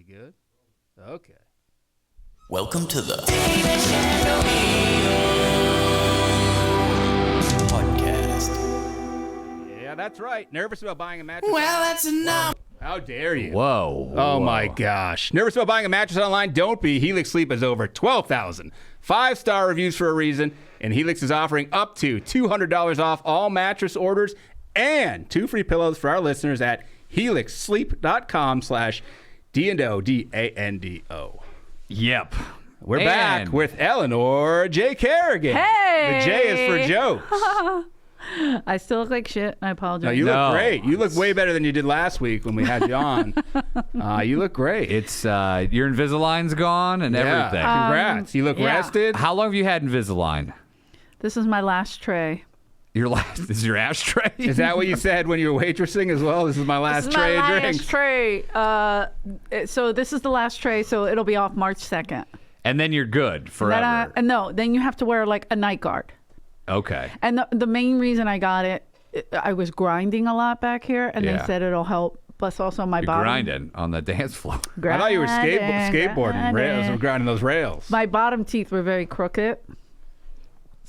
good? Okay. Welcome to the podcast. Yeah, that's right. Nervous about buying a mattress? Well, that's enough. How dare you? Whoa. Oh, my gosh. Nervous about buying a mattress online? Don't be. Helix Sleep has over 12,000 five-star reviews for a reason, and Helix is offering up to $200 off all mattress orders and 2 free pillows for our listeners at helixsleep.com/D&O, D-A-N-D-O. Yep. We're back with Eleanor J. Kerrigan. Hey! The J is for jokes. I still look like shit. I apologize. No, you look great. You look way better than you did last week when we had you on. You look great. It's your Invisalign's gone and everything. Congrats. You look rested. How long have you had Invisalign? This is my last tray. This is your ashtray? Is that what you said when you were waitressing as well? This is my last tray of drinks. Tray. So this is the last tray, so it'll be off March 2nd. And then you're good forever. Then you have to wear like a night guard. Okay. And the main reason I got it, I was grinding a lot back here, and they said it'll help. Plus also my bottom. Grinding on the dance floor. I thought you were skateboarding, grinding those rails. My bottom teeth were very crooked.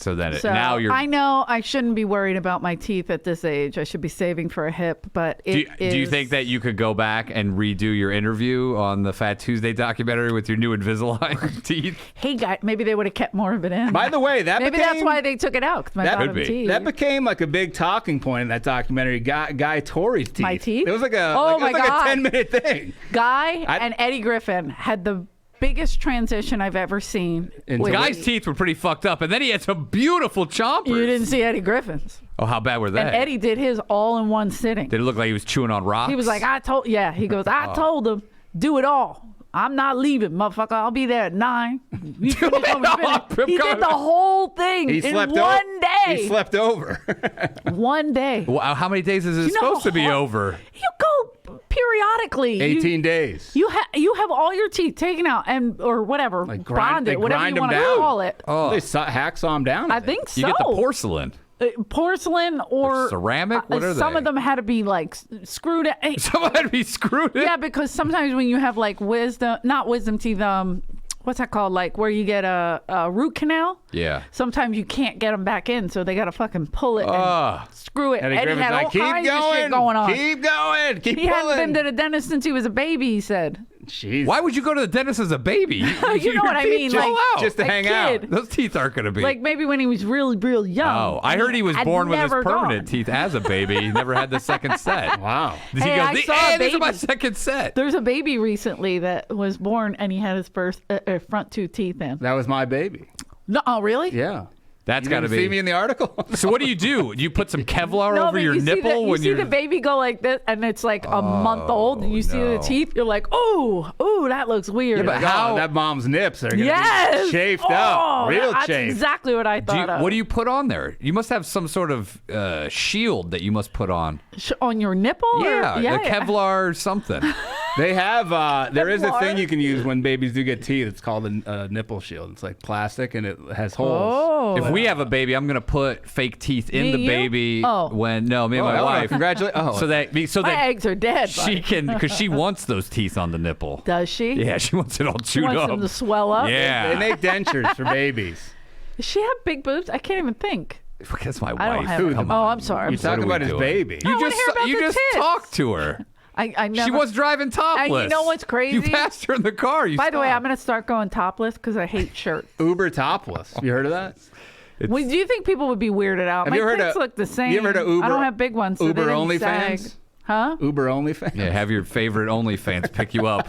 So now you're. I know I shouldn't be worried about my teeth at this age. I should be saving for a hip, but do you think that you could go back and redo your interview on the Fat Tuesday documentary with your new Invisalign teeth? Hey, guy, maybe they would have kept more of it in. By the way, that's why they took it out. 'Cause my bottom teeth. That became like a big talking point in that documentary. Guy Tori's teeth. My teeth. It was like a God. a 10-minute thing. Guy and Eddie Griffin had the biggest transition I've ever seen. Guy's teeth were pretty fucked up, and then he had some beautiful chompers. You didn't see Eddie Griffin's. Oh, how bad were they? And Eddie did his all in one sitting. Did it look like he was chewing on rocks? He was like, he goes, I told him, do it all. I'm not leaving, motherfucker. I'll be there at 9. He did the whole thing in one day. He slept over. One day. Well, how many days is it supposed to be over? You go periodically. 18 days. You have all your teeth taken out or whatever, like bonded, whatever you want to call it. Oh, they hacksaw them down. I think so. You get the porcelain. Porcelain or ceramic? What are they? Some of them had to be like screwed in. Some had to be screwed in? Yeah, because sometimes when you have like not wisdom teeth, what's that called? Like where you get a root canal? Yeah. Sometimes you can't get them back in, so they got to fucking pull it and screw it. Eddie had all kinds of shit going on. Keep going. Keep He pulling. hadn't been to the dentist since he was a baby, he said. Jeez. Why would you go to the dentist as a baby? You know what I mean? Like, just to hang out. Those teeth aren't going to be. Like maybe when he was really, real young. Oh, I heard he was born with his permanent teeth as a baby. He never had the second set. Wow. He goes, these are my second set. There's a baby recently that was born and he had his first front 2 teeth in. That was my baby. No, oh, really? Yeah. That's got to be. See me in the article? So what do? Do you put some Kevlar over your nipple when you see the baby go like this, and it's like a month old, and you see the teeth, you're like, ooh, that looks weird. Yeah, but how that mom's nips are going to be chafed up, real that's chafed. Exactly what I thought of. What do you put on there? You must have some sort of shield that you must put on. On your nipple? Yeah, the Kevlar or something. They have, there is a thing you can use when babies do get teeth. It's called a nipple shield. It's like plastic and it has holes. If we have a baby, I'm going to put fake teeth in the baby me and my wife. Congratulations. So that my eggs are dead. She can, because she wants those teeth on the nipple. Does she? Yeah, she wants it all chewed up. She wants them to swell up? Yeah. They make dentures for babies. Does she have big boobs? I can't even think. That's my wife. I don't have Come on. I'm sorry. You're talking about his baby. You just talked to her. I never, she was driving topless. You know what's crazy? You passed her in the car. By the way, I'm going to start going topless because I hate shirts. Uber topless. You heard of that? Do you think people would be weirded out? Have My tits look the same. You ever heard of Uber? I don't have big ones. So Uber OnlyFans? Huh? Uber OnlyFans? Yeah, have your favorite OnlyFans pick you up.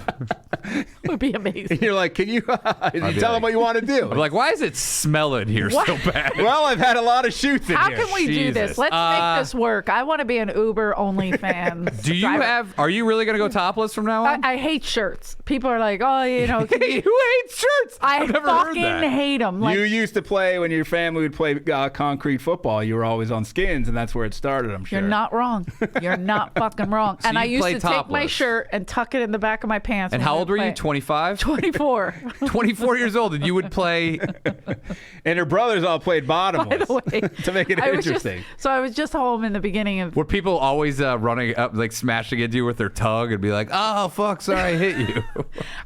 Would be amazing. And you're like, can you tell them what you want to do? I'm like, why is it smelling here so bad? Well, I've had a lot of shoots in How here. can we do this? Let's make this work. I want to be an Uber OnlyFans. Do you are you really going to go topless from now on? I hate shirts. People are like, oh, you know. Who hates shirts? I've never heard that. Hate them. Like, you used to play, when your family would play concrete football, you were always on skins, and that's where it started, I'm sure. You're not wrong. You're not fucking fucking wrong. So and I you used play to take my topless. shirt and tuck it in the back of my pants. And when how I old would were you? play. 25? 24. 24 years old, and you would play. And her brothers all played bottomless By the way, to make it I was interesting. so I was just home in the beginning of. Were people always running up, like smashing into you with their tongue and be like, "Oh fuck, sorry, I hit you."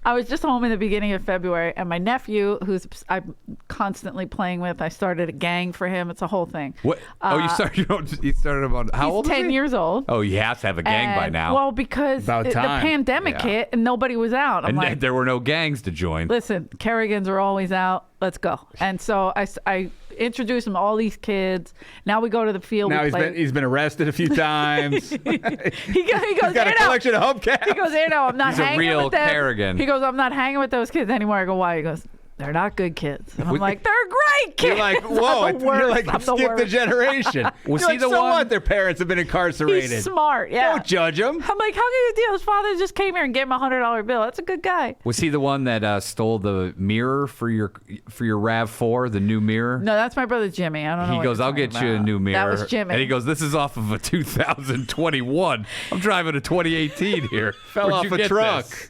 I was just home in the beginning of February, and my nephew, who's I'm constantly playing with, I started a gang for him. It's a whole thing. What? You started him on. How He's old? 10 is he? years old. Oh, he has to have a gang by And- now. Well, because About the time. pandemic Yeah. hit and nobody was out. I'm and like, there were no gangs to join. listen, Kerrigans are always out. Let's go. And so I introduced him to all these kids. Now we go to the field. Now we play. he's been arrested a few times. he goes, He's got a "Anno." collection of hubcaps. He goes, "No, I'm not He's a hanging real with them." Kerrigan. He goes, "I'm not hanging with those kids anymore." I go, "Why?" He goes, "They're not good kids." And I'm Was- like, "They're great kids." You're like, I'm whoa! the worst. You're like, I'm the skip the worst. generation. Was You're he like, the so one- what? Their parents have been incarcerated. He's smart. Yeah. Don't judge him. I'm like, how can you deal? His father just came here and gave him $100 bill. That's a good guy. Was he the one that stole the mirror for your RAV4, the new mirror? No, that's my brother Jimmy. I don't know. He what goes, you're "I'll talking get you a about." new mirror." That was Jimmy. And he goes, "This is off of a 2021. I'm driving a 2018 here. Fell Where'd off you a get truck. this?"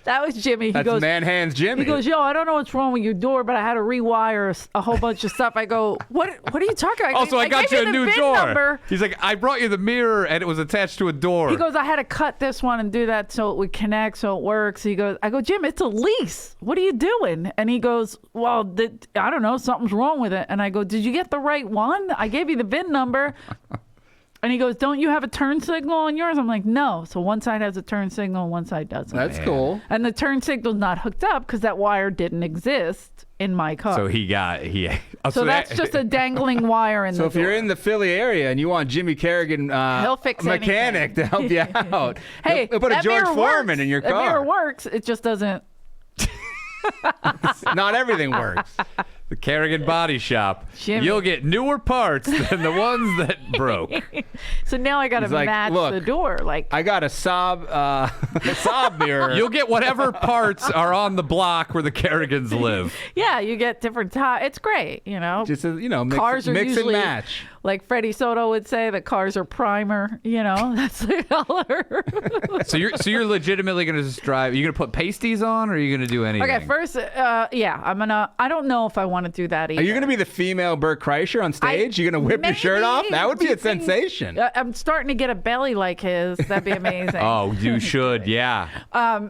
That was Jimmy. He That's goes, man hands Jimmy. He goes, "Yo, I don't know what's wrong with your door, but I had to rewire a whole bunch of stuff." I go, "What are you talking about?" Also, I got gave you a the new VIN door. number. He's like, "I brought you the mirror, and it was attached to a door." He goes, "I had to cut this one and do that so it would connect, so it works." He goes, I go, "Jim, it's a lease. What are you doing?" And he goes, "Well, I don't know. Something's wrong with it." And I go, "Did you get the right one? I gave you the VIN number." And he goes, "Don't you have a turn signal on yours?" I'm like, "No." So one side has a turn signal and one side doesn't. That's cool. And the turn signal's not hooked up because that wire didn't exist in my car. So So that's just a dangling wire in So the if you're door. in the Philly area and you want Jimmy Kerrigan, He'll fix mechanic anything. to help you out, Hey, he'll put a that George mirror Foreman works. in your That mirror car. works. It just doesn't. Not everything works. the Kerrigan Body Shop. Jimmy. You'll get newer parts than the ones that broke. So now I got to He's like, match "Look, the door. Like, I got a Saab mirror. You'll get whatever parts are on the block where the Kerrigans live. yeah, you get different tires. It's great, you know. Just mix, Cars are mix usually, and match. like Freddie Soto would say, the cars are primer. You know, that's the color. So you're legitimately going to just drive. Are you going to put pasties on, or are you going to do anything? Okay, first, yeah, I don't know if I want to do that either. Are you going to be the female Burt Kreischer on stage? You're going to whip your shirt maybe. off? That would Do be you a think- sensation. I'm starting to get a belly like his. That'd be amazing. Oh, you should. Yeah.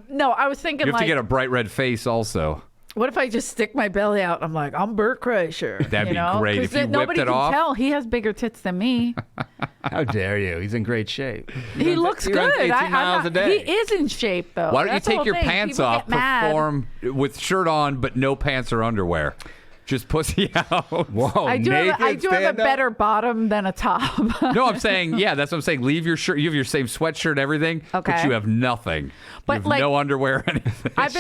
No, I was thinking You have like, to get a bright red face also. what if I just stick my belly out? I'm like, I'm Burt Kreischer. That'd you be know? great 'Cause if you then nobody whipped it can off. tell. He has bigger tits than me. How dare you? He's in great shape. He looks he good. runs 18 I'm miles not- a day. He is in shape though. Why don't That's you the take your whole thing. pants People off, get mad. perform with shirt on, but no pants or underwear? Just pussy out. Whoa, I do naked have a stand-up? better bottom than a top. No, I'm saying, yeah, that's what I'm saying. Leave your shirt. You have your same sweatshirt, everything, but Okay. you have nothing. But, you have like, no underwear, anything. I've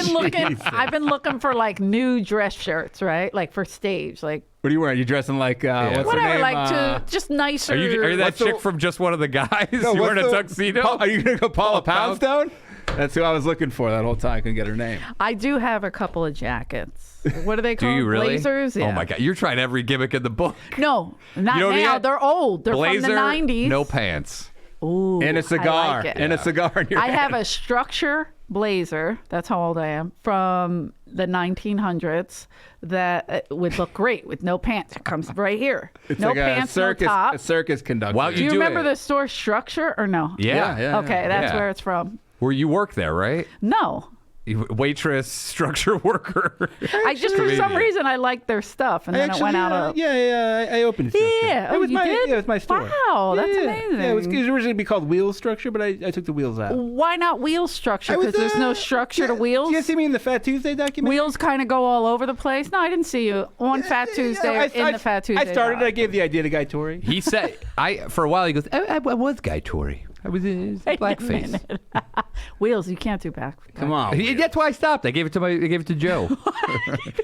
been looking for like new dress shirts, right? Like for stage, like What are you wearing? You dressing like, what's her whatever, name? like to just nicer. Are you that What's the- chick from Just One of the Guys? No, you what's wearing a the- tuxedo? Are you going to go Paula Paula Poundstone? That's who I was looking for that whole time. I couldn't get her name. I do have a couple of jackets. What are they Do called? you really? Blazers? Yeah. Oh my God, you're trying every gimmick in the book. No, not You don't now. yet? They're old. They're Blazer, from the 90s. no pants. Ooh, And a cigar. I like it. And a cigar in your I have hand. a structure blazer. That's how old I am. From the 1900s that would look great with no pants. It comes right here. It's no like pants, a circus, no top. a circus conductor. Why don't Do you do remember it. the store Structure or no? Yeah. Okay, that's Yeah. where it's from. Where you work there, right? No. Waitress, structure worker. I just, for some Comedian. reason, I liked their stuff. And then it went out of. I opened Structure. Yeah. It Oh, was you my, did? Yeah, it was my store. Wow, that's Yeah. amazing. Yeah, it was originally going to be called Wheel Structure, but I took the wheels out. Why not wheel structure? I was, Because there's no structure to wheels. You see me in the Fat Tuesday documentary? Wheels kind of go all over the place. No, I didn't see you on Fat Tuesday or in the Fat Tuesday. I started. doc. I gave the idea to Guy Tori. He said, for a while, he goes, I was Guy Tori. I was blackface. Wheels, you can't do back. Come on. That's why I stopped. I gave it to Joe.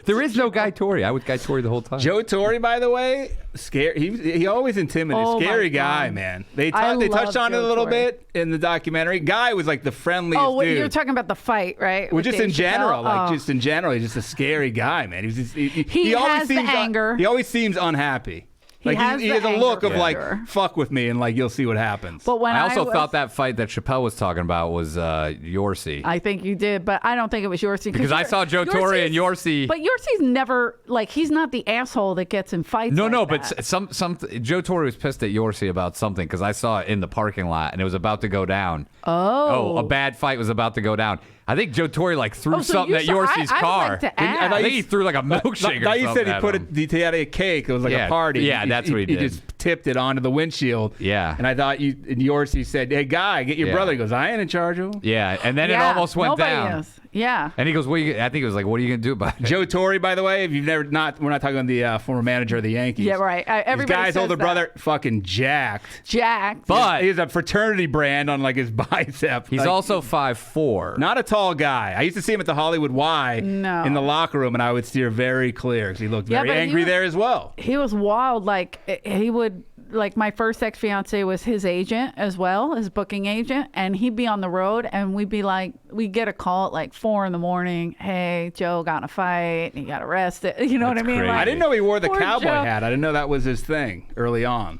There is no Guy Tori. I was Guy Tori the whole time. Joe Torre, by the way, scary. He always intimidated. Oh, my Scary guy, God. man. They I touched love on it a Joe little Torre. bit in the documentary. Guy was like the friendliest Oh, dude. you're talking about the fight, right? Well, with just Dave in general, Chappelle? just in general, he's just a scary guy, man. He's just, He always has the seems anger. He always seems unhappy. Like has he the has a look anger of like, for sure. fuck with me, and like you'll see what happens. But when I also was- thought that fight that Chappelle was talking about was Yorsi. I think you did, but I don't think it was Yorsi. Because I saw Joe Torre and Yorsi. But Yorsi's never, like, he's not the asshole that gets in fights. No, like no, that. but some Joe Torre was pissed at Yorsi about something because I saw it in the parking lot and it was about to go down. Oh. A bad fight was about to go down. I think Joe Torre like threw Oh, so something you at saw- Yorsi's I'd car. like to I ask. think he threw like a milkshake Now or you something said he at put him. he had a cake. It was like Yeah. a party. Yeah, that's what he did. He just tipped it onto the windshield. Yeah. And I thought Yorsi said, "Hey, guy, get your Yeah. brother." He goes, "I ain't in charge of him." Yeah, and then it Yeah, almost went nobody down. is. Yeah. And he goes, "What?" I think it was like, "What are you gonna do about it?" Joe Torre, by the way, if you've never we're not talking about the former manager of the Yankees. Yeah, right. His Everybody guy's says older that. brother, fucking jacked. Jack. But He has a fraternity brand on like his bicep. he's Like, also 5'4". not a tall guy. I used to see him at the Hollywood Y No. in the locker room, and I would steer very clear because he looked Yeah, very but he angry was- there as well. He was wild. Like, he would, like, my first ex-fiance was his agent as well, his booking agent, and he'd be on the road, and we'd be like, we'd get a call at like 4 a.m. Hey, Joe got in a fight, and he got arrested. You know what I That's mean? crazy. Like, I didn't know he wore the Poor cowboy Joe. hat. I didn't know that was his thing early on.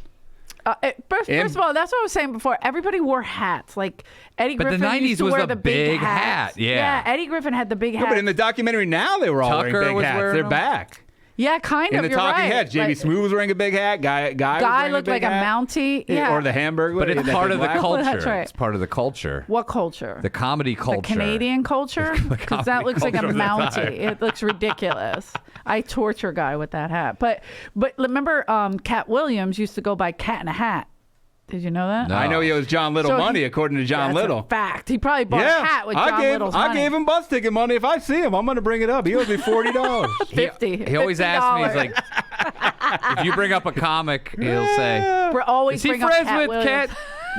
First of all, that's what I was saying before. Everybody wore hats. Like Eddie But the Griffin 90s used to was wear the the big big hats. hat, yeah. Eddie Griffin had the big No, hat. but in the documentary now, they were all Tucker wearing big was hats. wearing They're them. back. Yeah, kind In of. the You're talking right. heads, Jamie Like, Smooth was wearing a big hat. Guy was Guy wearing looked a like big a hat. Mountie. Yeah. Or the hamburger. But it's that part big of the laugh. culture. That's right. It's part of the culture. What culture? The comedy culture. The Canadian culture? Because that comedy looks like a culture of the Mountie. time. It looks ridiculous. I torture Guy with that hat. But remember, Cat Williams used to go by Cat in a Hat. Did you know that? No. I know he owes John Little So money, he- according to John That's Little. a fact. He probably bought a hat with John Little's I money. gave him bus ticket money. If I see him, I'm going to bring it up. He owes me $40. 50. He always asks me, $50. he's like, if you bring up a comic, he'll say, We're always is he bring up friends Cat with Williams.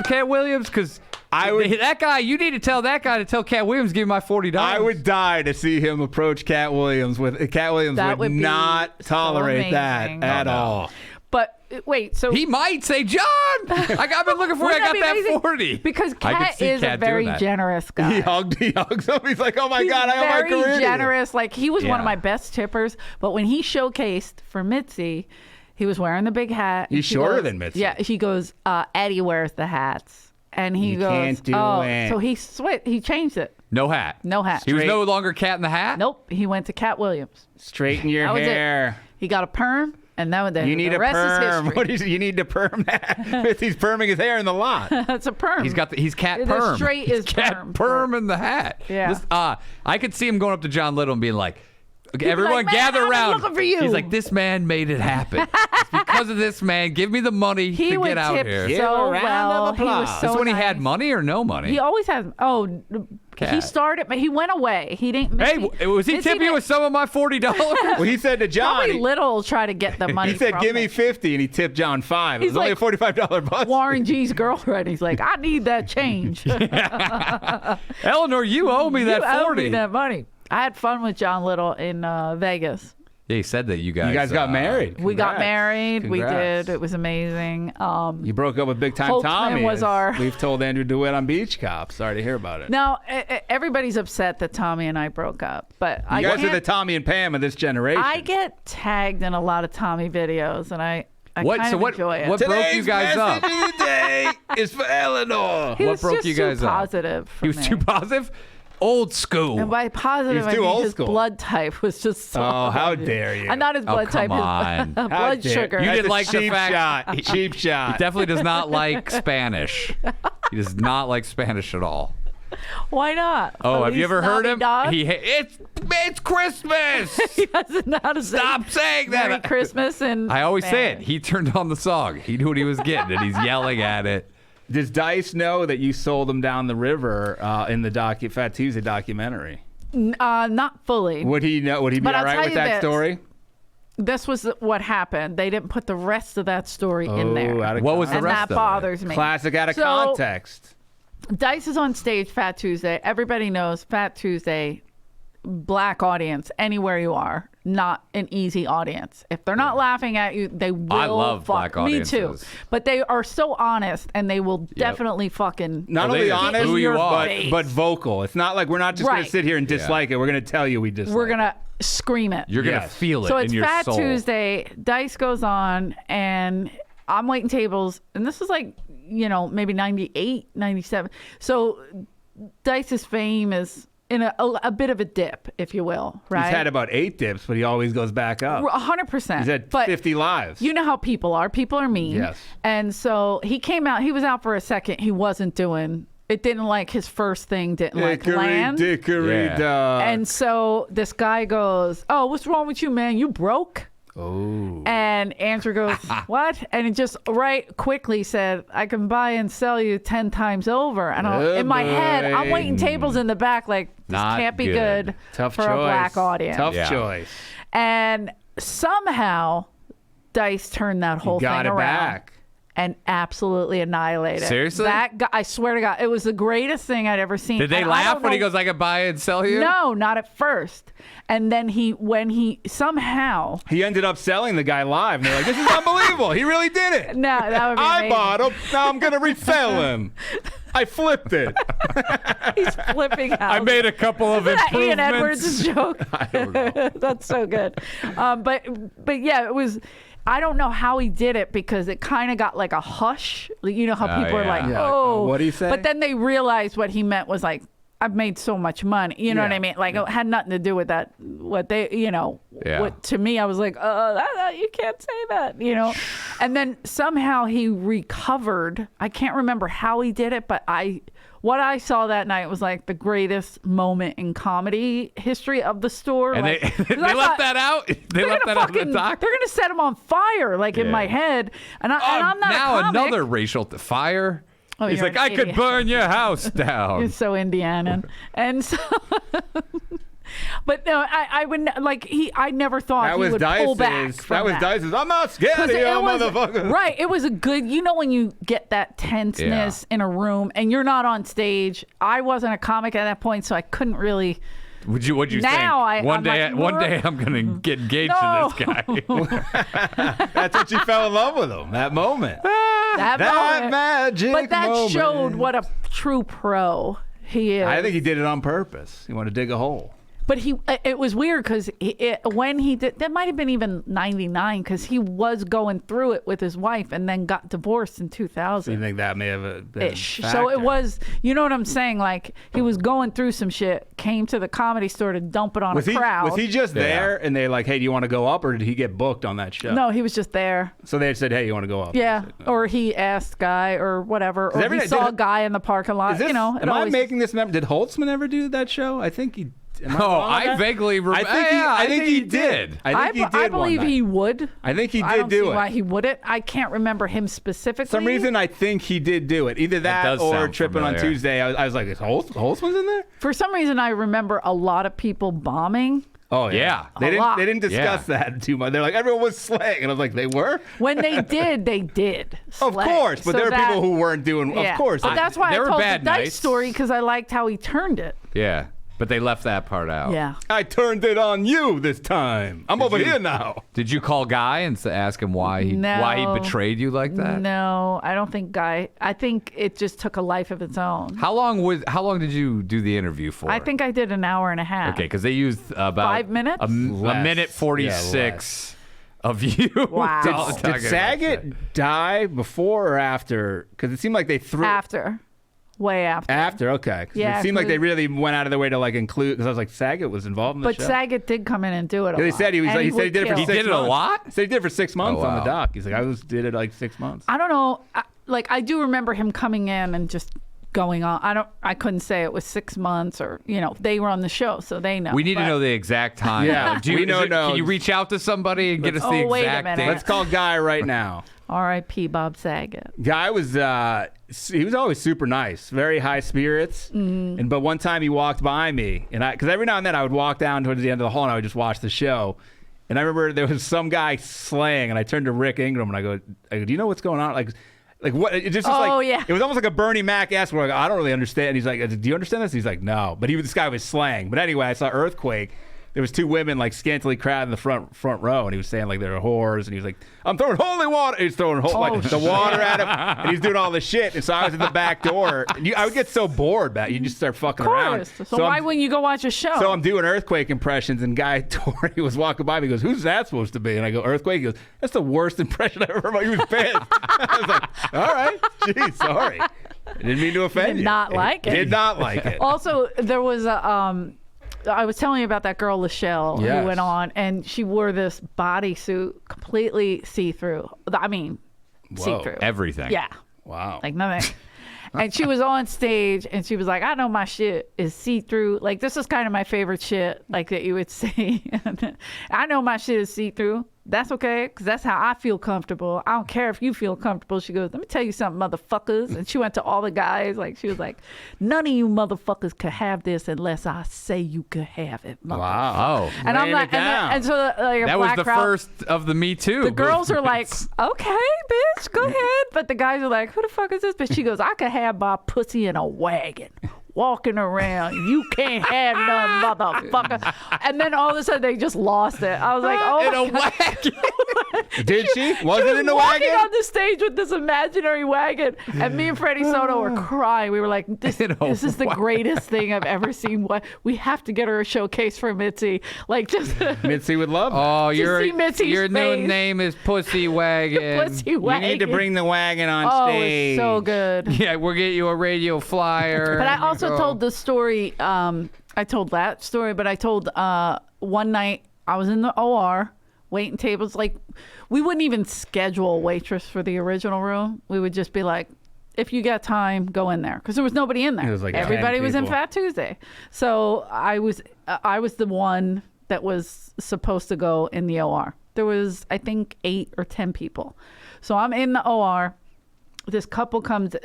Cat Williams? Because that guy, you need to tell that guy to tell Cat Williams, give me my $40. I would die to see him approach Cat Williams. Cat Williams That would be not so tolerate that amazing. at all. But wait, so He might say, John, I've been looking for you. I Wouldn't got be that amazing? 40. Because I could Cat see is a Cat doing very that. generous guy. He hugs him. He's like, oh my He's God, I owe my very career to you. generous. Like, he was one Yeah. of my best tippers. But when he showcased for Mitzi, he was wearing the big hat. He's She shorter goes- than Mitzi. Yeah, he goes, Eddie wears the hats. And he You goes, can't do oh, it. so he changed it. No hat. No hat. He was Straight. no longer Cat in the Hat? Nope, he went to Cat Williams. Straighten your That was hair. it. He got a perm, and that was the You need a rest perm. is history. What is you need to perm that? He's perming his hair in the lot. That's a perm. He's Cat The Perm. straight He's is Cat Perm in the hat. Yeah. I could see him going up to John Little and being like, okay, be everyone like, "Man, gather I've been around. looking for you." He's like, this man made it happen. It's because of this man. Give me the money He to would get out tip here. Give so a round well. of He was applause. so That's when he nice. had money or no money? He always has. Oh, he Cat. started, but he went away. He didn't. Hey, was he Missy tipping you did- with some of my $40? Well, he said to John, Probably Little try to get the money. he said, from give me him. 50, and he tipped John 5. It He's was only like a $45 bus. Warren G's girlfriend. He's like, I need that change. Eleanor, you owe me that You owe 40. me that money. I had fun with John Little in Vegas. Yeah, he said that you guys got married. We got Congrats. married. We Congrats. did. It was amazing. You broke up with Big Time Holtzman Tommy. was as our- We've told Andrew DeWitt on Beach Cop. Sorry to hear about it. Now everybody's upset that Tommy and I broke up, but I You guys are can't- the Tommy and Pam of this generation. I get tagged in a lot of Tommy videos, and I What- kind so of what- enjoy it. what broke Today's you guys message up? of the day is for Eleanor. He what was broke just you guys too up? positive for He was me. too positive? Old school. And by positive, He's I too mean old his school. blood type was just so. Oh, how dare you. Not his blood type, come on. his How blood dare- sugar. You That's didn't a like the cheap fact- shot. Cheap shot. He definitely does not like Spanish. He does not like Spanish at all. Why not? Oh, have Feliz you ever heard him? Navidad? It's Christmas. He doesn't know how to say Stop saying that. Merry Christmas and I always say it. Spanish. He turned on the song. He knew what he was getting, and he's yelling at it. Does Dice know that you sold him down the river in the Fat Tuesday documentary? Not fully. Would he know? Would he be But all I'll right tell with you that this. story? This was what happened. They didn't put the rest of that story in there. out of What was the and rest that of it? bothers me. Classic out of So, context. Dice is on stage Fat Tuesday. Everybody knows Fat Tuesday black audience anywhere you are, not an easy audience. If they're not laughing at you, they will. I love black audiences. Me too. But they are so honest, and they will definitely fucking Not Well, only they- honest, who you are. but vocal. It's not like we're not just going Right. to sit here and dislike it. We're going to tell you we dislike we're gonna scream it. You're gonna Yes. feel it So in it's your Fat soul. Tuesday. Dice goes on, and I'm waiting tables, and this is like, maybe 98, 97. So Dice's fame is in a bit of a dip, if you will, right? He's had about 8 dips, but he always goes back up. 100%. He's had But 50 lives. you know how people are. People are mean. Yes. And so he came out. He was out for a second. He wasn't doing. It didn't like his first thing. Didn't like land. Dickory, Yeah. dock. And so this guy goes, "Oh, what's wrong with you, man? You broke?" Oh. And Andrew goes, "What?" And he just quickly said, "I can buy and sell you 10 times over." And in my head, I'm waiting tables in the back like, this Not can't be good. good Tough for choice. a black audience. Tough Yeah. choice. And somehow Dice turned that whole Got thing it around back. and absolutely annihilated. Seriously? That guy, I swear to God, it was the greatest thing I'd ever seen. Did they And I laugh don't when he know- goes, "I could buy and sell you"? No, not at first. And then when he somehow, He ended up selling the guy live. And they're like, this is unbelievable. He really did it. no, that would be I amazing. bought him. Now I'm going to resell him. I flipped it. He's flipping out. I made a couple of Isn't that Ian improvements. Edwards' joke? I don't know. That's so good. But yeah, it was. I don't know how he did it because it kind of got like a hush. You know how Oh, people are yeah. like, Yeah, "Oh, what'd he say? But then they realized what he meant was like, "I've made so much money." You know what Yeah. I mean? Like it had nothing to do with that. What they, Yeah. what to me, I was like, you can't say that," And then somehow he recovered. I can't remember how he did it, but what I saw that night was like the greatest moment in comedy history of the store. And like, they 'cause they I left thought, that out. They they're left gonna that out of the fucking- doc. They're gonna set him on fire, like in Yeah. my head. And I'm not now a comic. another racial fire. Oh, He's you're like, an "I could idiot." burn your house down." You're so Indiana, and so. But no, I would I never thought That he was would pull back. Dice's. From That was that. Dice's. I'm not scared of 'Cause you, it was, motherfucker. right. It was a good, when you get that tenseness in a room and you're not on stage. I wasn't a comic at that point, so I couldn't really. What'd you Now think? I'm like, One day I'm gonna get engaged No. to this guy. That's what you fell in love with him. That moment. That moment. magic But that moment. showed what a true pro he is. I think he did it on purpose. He wanted to dig a hole. But it was weird because when he did, that might have been even 99 because he was going through it with his wife and then got divorced in So you 2000. think that may have been a Ish. factor. So it was, you know what I'm saying? Like he was going through some shit, came to the comedy store to dump it on Was a he, crowd. was he just there and they're like, hey, do you want to go up, or did he get booked on that show? No, he was just there. So they said, hey, you want to go up? Yeah. He said, no. Or he asked guy or whatever. Or every he night- saw did- a guy in the parking lot. Is this, it am I always, making this memory? Did Holtzman ever do that show? I think he. Am I Oh, wrong on I that? vaguely remember. I think he did. I think he did. I one believe night. he would. I think he I did don't do see it. why he wouldn't. I can't remember him specifically. For some reason, I think he did do it. Either that does or sound tripping on familiar. Tuesday. I was like, is Holtzman's in there? For some reason, I remember a lot of people bombing. Oh Yeah. They didn't. lot. They didn't discuss that too much. They're like, everyone was slaying, and I was like, they were. When they did, they did. Of slay. course, but So there were that- people who weren't doing. Yeah. Of course, But that's why I there were told the bad Dice nights. story because I liked how he turned it. Yeah, but they left that part out. Yeah. I turned it on you this time. I'm over here now. Did you call Guy and ask him why he No. betrayed you like that? No, I don't think Guy. I think it just took a life of its own. How long did you do the interview for? I think I did an hour and a half. Okay, because they used about 5 minutes? a Less. minute 46 of you. Wow. talking Did about Saget die before or after? Because it seemed like they threw After. Way after. after. Okay, 'cause Yeah, it seemed like 'cause- they really went out of their way to like include. Because I was like, Saget was involved in the But show. Saget did come in and do it a They lot. said he was. And He said he would did it for kill. 6 He did it a months. lot? He said he did it for 6 months on the wow. doc. He's like, did it like 6 months. I don't know. I do remember him coming in and just going on. I couldn't say it was 6 months or they were on the show, so they know. We need to But- know the exact time. Yeah, though. Do you, we know- Can you no. reach out to somebody and get us the Oh, wait a exact minute. date? Let's call Guy right now. R.I.P. Bob Saget. Guy was he was always super nice, very high spirits. Mm-hmm. But one time he walked by me, and because every now and then I would walk down towards the end of the hall and I would just watch the show. And I remember there was some guy slaying, and I turned to Rick Ingram and I go, do you know what's going on? Like, Like what? It just was Oh, like yeah. it was almost like a Bernie Mac-esque. Where like, I don't really understand. And he's like, "Do you understand this?" He's like, "No." But this guy was slang. But anyway, I saw Earthquake. There was two women like scantily clad in the front row, and he was saying like they're whores, and he was like, "I'm throwing holy water." He's throwing the water at him, and he's doing all this shit. And so I was at the back door. And I would get so bored, man. You just start fucking around. So why wouldn't you go watch a show? So I'm doing Earthquake impressions, and guy Tori was walking by me. He goes, "Who's that supposed to be?" And I go, "Earthquake." He goes, "That's the worst impression I've ever heard." He was pissed. I was like, "All right, geez, sorry. I didn't mean to offend you." Did not like it. Did not like it. Also, there was a. I was telling you about that girl, Lachelle, Yes. who went on, and she wore this bodysuit completely see-through. I mean, see-through. Everything. Yeah. Wow. Like nothing. And she was on stage, and she was like, "I know my shit is see-through." Like, this is kind of my favorite shit, like that you would say. "I know my shit is see-through. That's okay, because that's how I feel comfortable. I don't care if you feel comfortable." She goes, "Let me tell you something, motherfuckers." And she went to all the guys. Like, she was like, "None of you motherfuckers could have this unless I say you could have it, motherfucker." Wow. Oh. And I'm Laying like, it down. and so like a That was black the crowd, first of the Me Too. the girls are like, movements. "Okay, bitch, go ahead." But the guys are like, "Who the fuck is this bitch?" She goes, "I could have my pussy in a wagon, walking around. You can't have none, motherfucker." And then all of a sudden they just lost it. I was like, "Oh, in my a God." wagon. Did she? Was She it was in the walking wagon? on the stage with this imaginary wagon, and me and Freddie Soto were crying. We were like, "This In a is the wagon. greatest thing I've ever seen. What we have to get her a showcase for Mitzi, like just Mitzi would love that. Oh, see Mitzi's your new face. name is Pussy Wagon. pussy You wagon." need to bring the wagon on Oh, stage. it's so good. Yeah, we'll get you a radio flyer. But I and you also go. told the story. I told that story, but I told one night I was in the OR waiting tables. Like, we wouldn't even schedule a waitress for the original room. We would just be like, "If you got time, go in there," because there was nobody in there. It was like everybody 10 was in people. Fat Tuesday. So I was the one that was supposed to go in the OR. There was, I think, 8 or 10 people. So I'm in the OR. This couple comes,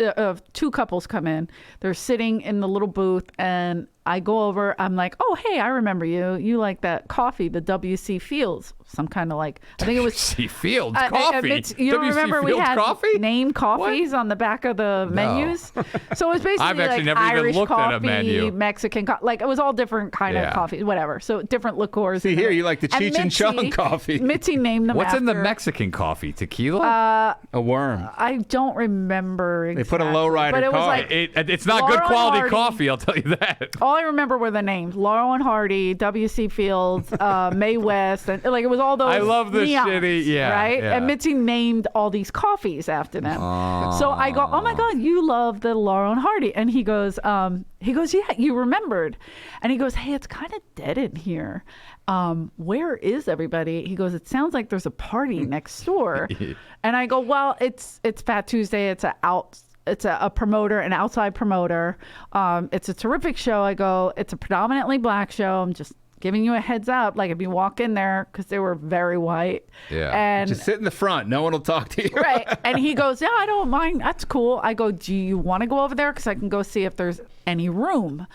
two couples come in. They're sitting in the little booth, and I go over. I'm like, "Oh, hey, I remember you. You like that coffee, the WC Fields, some kind of like, I think it was WC Fields coffee. you don't WC remember we Fields had coffee? named coffees on the back of the menus? So it was basically I've actually like never even Irish looked at a coffee, menu. Mexican coffee. Like, it was all different kind Yeah. of coffees, whatever. So different liqueurs. See in here, there. you like the And Cheech and Chong Mitzi- coffee. Mitzi named them What's in the after- Mexican coffee? Tequila? A worm. I don't remember exactly. They put a lowrider But it was car. like, It's not Laurel good quality Hardy. coffee, I'll tell you that. all I remember were the names: Laurel and Hardy, W.C. Fields, Mae West, and like it was all those. I love the neons, shitty- yeah, right. yeah. And Mitzi named all these coffees after them. So I go, "Oh my God, you love the Laurel and Hardy," and he goes, "Yeah, you remembered," and he goes, "Hey, it's kind of dead in here. Where is everybody?" He goes, "It sounds like there's a party next door," and I go, "Well, it's Fat Tuesday. It's a promoter, an outside promoter. It's a terrific show." I go, "It's a predominantly black show. I'm just giving you a heads up. Like, if you walk in there," because they were very white. Yeah. And Just sit in the front. No one will talk to you. right. And he goes, "Yeah, I don't mind. That's cool." I go, "Do you want to go over there? Because I can go see if there's any room."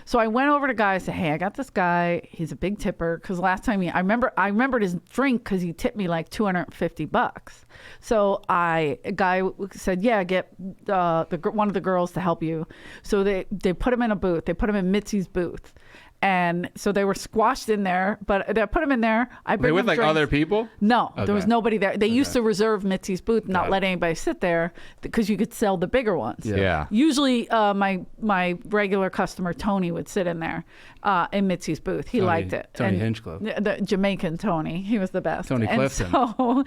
So I went over to guy. I said, "Hey, I got this guy. He's a big tipper." Because last time I remembered his drink because he tipped me like $250. So a guy said, "Yeah, get one of the girls to help you." So they put him in a booth. They put him in Mitzi's booth. And so they were squashed in there, but they put him in there. I They bring with him like drinks. other people? No, there was Okay. nobody there. They used to reserve Mitzi's booth, not let anybody sit there because you could sell the bigger ones. Yeah. Usually, my regular customer Tony would sit in there in Mitzi's booth. He liked it. Tony And Hinchcliffe. the Jamaican Tony, he was the best. Tony And Clifton.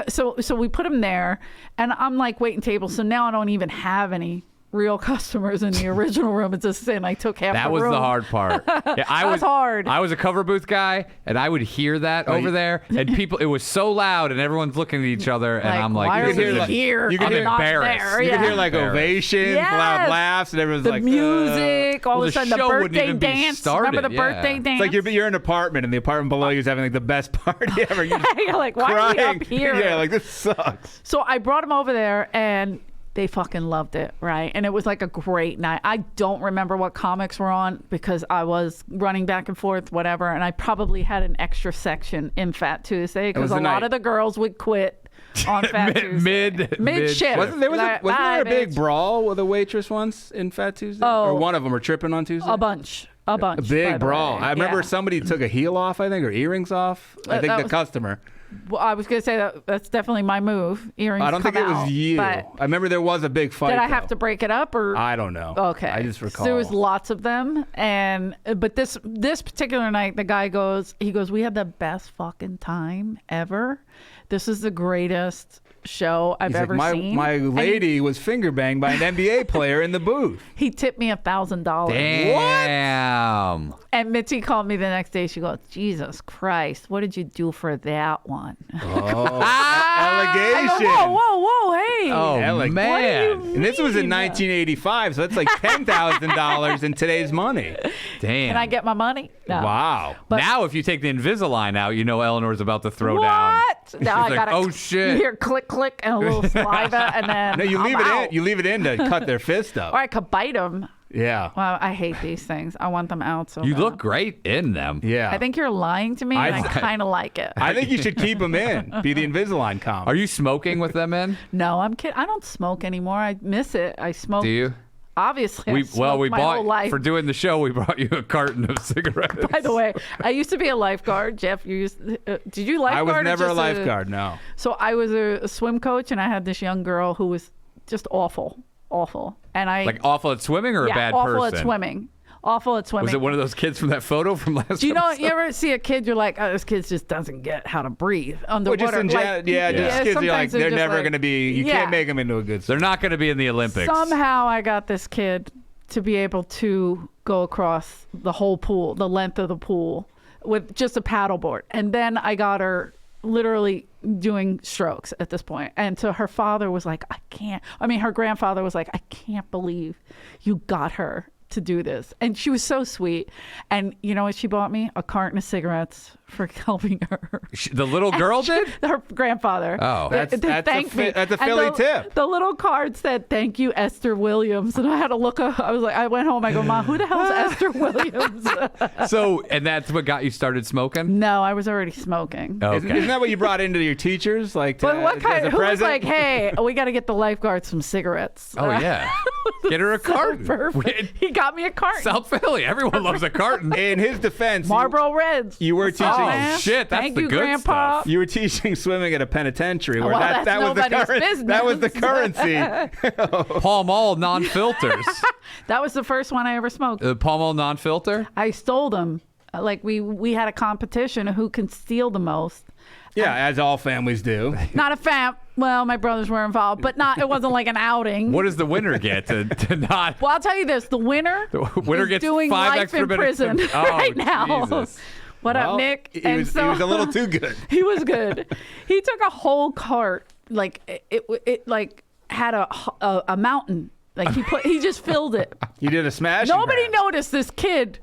So we put him there, and I'm like waiting tables. So now I don't even have any real customers in the original room. It's just saying I took half That the was room. the hard part. Yeah, That was hard. I was a cover booth guy, and I would hear that over there, and people. It was so loud, and everyone's looking at each other, and I'm like, why this are is we like- here? you could I'm hear- not embarrassed. there. You Yeah. could hear like Embarrassed. ovations, Yes. loud laughs, and everyone's the like, music, all Well, of a the sudden the show wouldn't birthday even be dance. started, Remember the yeah. birthday dance? It's like you're in an apartment, and the apartment below you is having like the best party ever. You're You're like, why are we crying. up here? Yeah, like this sucks. So I brought him over there, and they fucking loved it, right? And it was like a great night. I don't remember what comics were on because I was running back and forth, whatever, and I probably had an extra section in Fat Tuesday because was a the lot night- of the girls would quit on Fat Tuesday. Mid shift. Wasn't there a big brawl with a waitress once in Fat Tuesday? Or one of them were tripping on Tuesday? A bunch. A big brawl. Way. I remember somebody took a heel off, I think, or earrings off. I think the customer. Well, I was going to say that's definitely my move. Earrings. I don't think it was you. I remember there was a big fight. Did I have to break it up or? I don't know. Okay. I just recall. So there was lots of them, but this particular night, the guy goes, we had the best fucking time ever. This is the greatest show I've ever seen. My lady was finger banged by an NBA player in the booth. He tipped me $1,000. Damn. What? And Mitzi called me the next day. She goes, Jesus Christ, what did you do for that one? Oh, I allegation. go, whoa, hey. Oh, man. And this was in 1985, so that's like $10,000 in today's money. Damn. Can I get my money? No. Wow. But- now, if you take the Invisalign out, you know Eleanor's about to throw down. What? Now I like, gotta. oh, shit. You hear click, click, and a little saliva, and then No, you I'm leave it out. in. You leave it in to cut their fist up. Or I could bite them. Yeah. Well, I hate these things. I want them out. So You bad. look great in them. Yeah. I think you're lying to me, and I kind of like it. I think you should keep them in. Be the Invisalign comp. Are you smoking with them in? No, I'm kidding. I don't smoke anymore. I miss it. I smoke. Do you? Obviously, I smoked my whole life. for doing the show. We brought you a carton of cigarettes. By the way, I used to be a lifeguard. Jeff, did you lifeguard? I was or never a just lifeguard, no. So I was a swim coach, and I had this young girl who was just awful. And I Like awful at swimming or a bad awful person? at swimming. Awful at swimming. Was it one of those kids from that photo from last Do you know? episode? You ever see a kid? You're like, oh, this kid just doesn't get how to breathe underwater. Well, just in general, just kids are like, sometimes they're just never like- going to be, you can't make them into a good They're not going to be in the Olympics. Somehow I got this kid to be able to go across the whole pool, the length of the pool, with just a paddleboard. And then I got her literally doing strokes at this point. And so her father was like, her grandfather was like, I can't believe you got her to do this. And she was so sweet. And you know what she bought me? A carton of cigarettes for helping her. The little girl did? Her grandfather. Oh. That's a And Philly tip. The little card said, "Thank you, Esther Williams." And I had to look up. I went home. I go, Mom, who the hell is Esther Williams? And that's what got you started smoking? No, I was already smoking. Okay. Isn't that what you brought into your teachers? Like, But what kind? as a Who was present? like, "Hey, we got to get the lifeguards some cigarettes." Oh, yeah. Get her a So carton. perfect. He got me a carton. South Philly. Everyone loves a carton. In his defense, Marlboro Reds. you were teaching. Oh, shit. That's Thank the you, good Grandpa. stuff. You were teaching swimming at a penitentiary where Well, that that's was the nobody's business. that was the currency. Pall Mall non-filters. That was the first one I ever smoked. Pall Mall non-filter? I stole them. Like we had a competition of who can steal the most. Yeah, as all families do. Not a fam. Well, my brothers were involved, but it wasn't like an outing. What does the winner get to not? Well, I'll tell you this: the winner winner is gets doing 5 life extra in minutes. prison Oh, right now. Jesus. What Well, up, Nick? He was a little too good. He was good. He took a whole cart, like it like had a mountain. Like he just filled it. You did a smash. Nobody noticed this kid.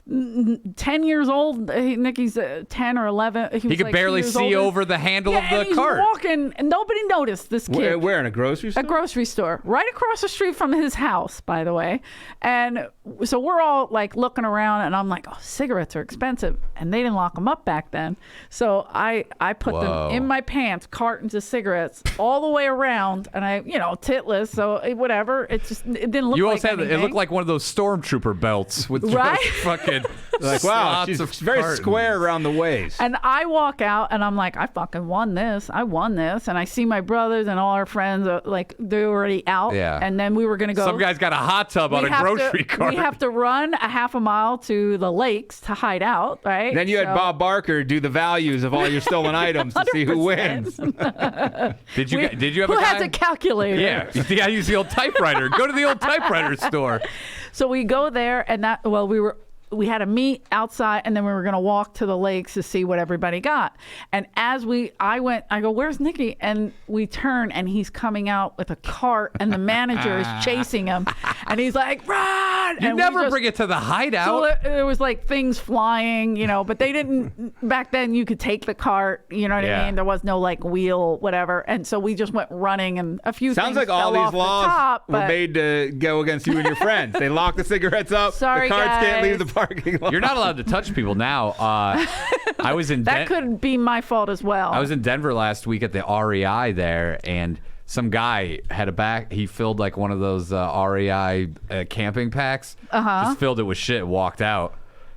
10 years old. Nikki's 10 or 11. He was could like barely 2 years see older. over the handle of and the he's cart. walking, and nobody noticed this kid. Where in a grocery store? A grocery store right across the street from his house, by the way. And so we're all like looking around, and I'm like, oh, cigarettes are expensive. And they didn't lock them up back then. So I put Whoa. them in my pants, cartons of cigarettes all the way around. And I, titless. So whatever. It didn't look You like almost had anything. it looked like one of those stormtrooper belts with Right? just fucking Like, wow, slots she's of very cartons. square around the waist. And I walk out, and I'm like, I fucking won this. I won this. And I see my brothers and all our friends, like, they're already out. Yeah. And then we were going to go. Some guy's got a hot tub on a grocery cart. We have to run a half a mile to the lakes to hide out, right? Then you had Bob Barker do the values of all your stolen items to see who 100%. wins. Did you have a Who guy? has a calculator? Yeah, you gotta use the old typewriter. Go to the old typewriter store. So we go there, and we had a meet outside, and then we were going to walk to the lakes to see what everybody got. And as I go, where's Nikki? And we turn, and he's coming out with a cart, and the manager is chasing him. And he's like, run! You And we never just- bring it to the hideout. So there was like things flying, but they didn't, back then you could take the cart, you know what Yeah. I mean? There was no like wheel, whatever. And so we just went running, and a few Sounds things like all fell these off the laws top, were but- made to go against you and your friends. They lock the cigarettes up. Sorry, the carts can't leave the guys. parking lot. You're not allowed to touch people now. I was in That could be my fault as well. I was in Denver last week at the REI there, and some guy had he filled like one of those REI camping packs. Just filled it with shit and walked out.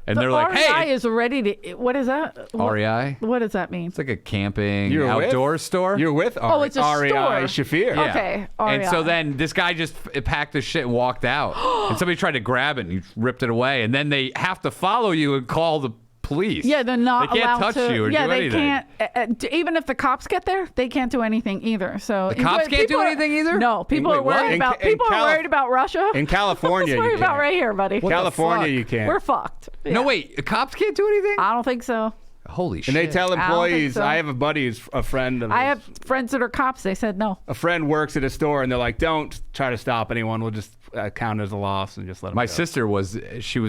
And they're like, REI hey. is ready to. What is that? REI? What does that mean? It's like a camping You're outdoor with? store. You're with it's a REI store. Shafir. Yeah. Okay, And so REI. then this guy just packed his shit and walked out. And somebody tried to grab it and he ripped it away. And then they have to follow you and call the police. Yeah, they're not They can't allowed touch to. you or yeah, do they anything. can't. Even if the cops get there, they can't do anything either. So The cops can't do anything either? No, people Wait, are what? worried about. People are worried about Russia. In California, Let's worry you about can't. right here, buddy. California, you can't. We're fucked. No, Yeah. wait. The cops can't do anything? I don't think so. Holy shit. And they tell don't think employees, so. I have a buddy who's a friend of I his- have friends that are cops. They said no. a friend works at a store, and they're like, don't try to stop anyone. We'll just count as a loss and just let them My go. sister was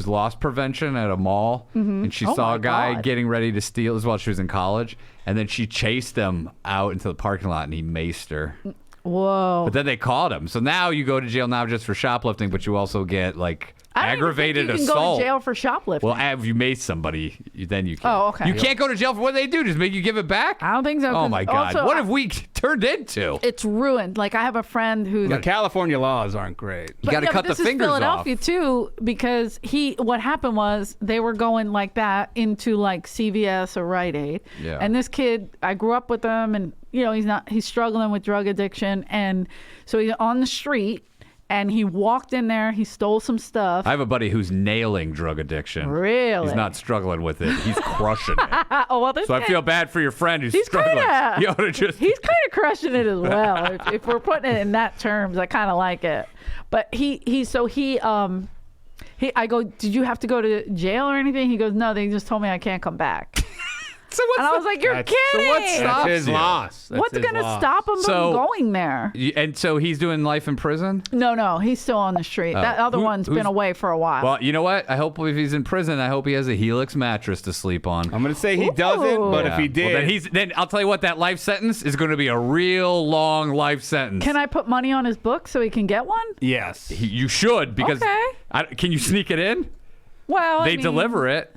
loss prevention at a mall, and she Oh saw my a guy God. getting ready to steal as well. She was in college, and then she chased him out into the parking lot, and he maced her. Whoa. But then they caught him. So now you go to jail now just for shoplifting, but you also get like I don't even aggravated think you can assault. go to jail for shoplifting. Well, if you mace somebody, then you can. Oh, okay. You can't go to jail for what they do. Just make you give it back. I don't think so. Oh 'cause my God! also, What have we turned into? It's ruined. Like I have a friend who. The California laws aren't great. You got to yeah, cut but the this fingers is Philadelphia off. too, because what happened was they were going like that into like CVS or Rite Aid. Yeah. And this kid, I grew up with him, and he's struggling with drug addiction, and so he's on the street, and he walked in there, he stole some stuff. I have a buddy who's nailing drug addiction. Really? He's not struggling with it. He's crushing it. Oh well, this So I guy- feel bad for your friend who's He's struggling. kinda- You ought to just. He's kind of crushing it as well. if we're putting it in that terms, I kind of like it. But I go, did you have to go to jail or anything? He goes, no, they just told me I can't come back. So And I was like, you're That's- kidding. so what's That's stops his you? loss. That's What's his going to loss. stop him So- from going there? And so he's doing life in prison? No, he's still on the street. That other one's who's- been away for a while. Well, you know what? I hope if he's in prison, I hope he has a Helix mattress to sleep on. I'm going to say he doesn't, but Ooh. if he did, Well, then I'll tell you what, that life sentence is going to be a real long life sentence. Can I put money on his book so he can get one? yes. You should, because Okay. can you sneak it in? Well, They deliver it.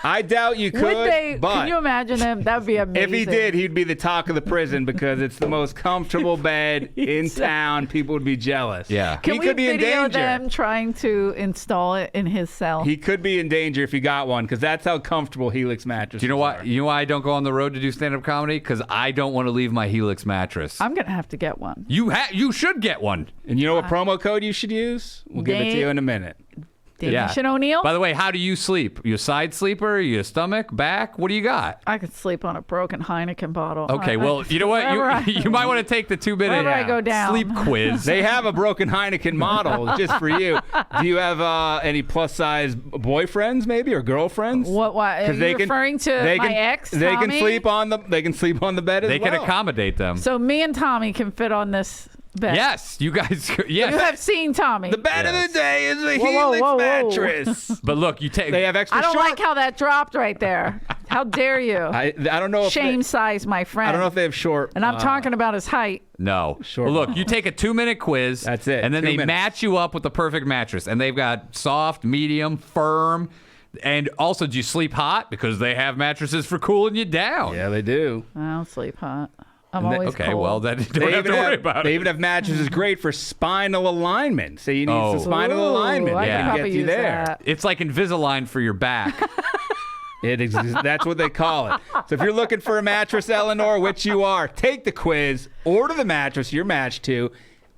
I doubt you could, Would they? but Can you imagine him? That would be amazing. if he did, he'd be the talk of the prison because it's the most comfortable bed in town. People would be jealous. Yeah. Can he we could be in video danger. them trying to install it in his cell? He could be in danger if he got one because that's how comfortable Helix mattresses Do you know why? are. You know why I don't go on the road to do stand-up comedy? Because I don't want to leave my Helix mattress. I'm gonna have to get one. You should get one. And you know what promo code you should use? We'll give it to you in a minute. Danish and O'Neill. By the way, how do you sleep? You a side sleeper? You a stomach? Back? What do you got? I could sleep on a broken Heineken bottle. Okay, well, you know what? You might want to take the 2-minute Wherever I go down. sleep quiz. They have a broken Heineken model just for you. Do you have any plus-size boyfriends, maybe, or girlfriends? What? Are 'Cause you referring to my ex? They can Tommy? sleep on the. They can sleep on the bed as They well. can accommodate them. So me and Tommy can fit on this bed. Yes, you guys. Yes. You have seen Tommy. The bed Yes. of the day is a Whoa, whoa, Helix whoa, whoa. mattress. But look, you take. They have extra I don't short. like how that dropped right there. How dare you? I don't know if Shame they, size, my friend. I don't know if they have short. And I'm talking about his height. No. Sure. Well, look, you take a 2-minute quiz. That's it, And then 2 they minutes. match you up with the perfect mattress. And they've got soft, medium, firm. And also, do you sleep hot? Because they have mattresses for cooling you down. Yeah, they do. I don't sleep hot. I'm And they- always okay, cold. well, then you They don't have to even worry have, about they it. even have mattresses great for spinal alignment. So you need Oh. some spinal Ooh, alignment. I Yeah. could That probably gets you use there. that. It's like Invisalign for your back. That's what they call it. So if you're looking for a mattress, Eleanor, which you are, take the quiz, order the mattress you're matched to,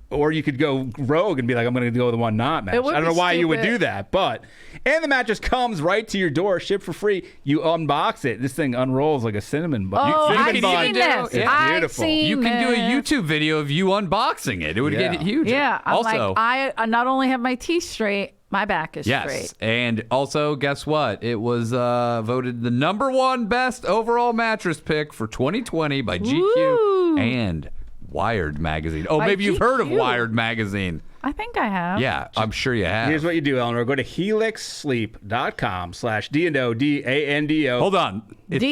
or you could go rogue and be like, I'm going to go with the one not matched. I would don't know be why you would stupid. do that, and the mattress comes right to your door, shipped for free. You unbox it. This thing unrolls like a cinnamon bun. Oh, You I've can seen even do- this. It's I've beautiful. seen You can do a this. YouTube video of you unboxing it. It would Yeah. get huge. Yeah. I'm also, like, I not only have my teeth straight, my back is yes. straight. And also, guess what? It was voted the #1 best overall mattress pick for 2020 by GQ Woo. and Wired magazine. Oh, By maybe you've heard of GQ. Wired magazine. I think I have. Yeah, I'm sure you have. Here's what you do, Eleanor. Go to helixsleep.com/DANDO, DANDO. Hold on. It's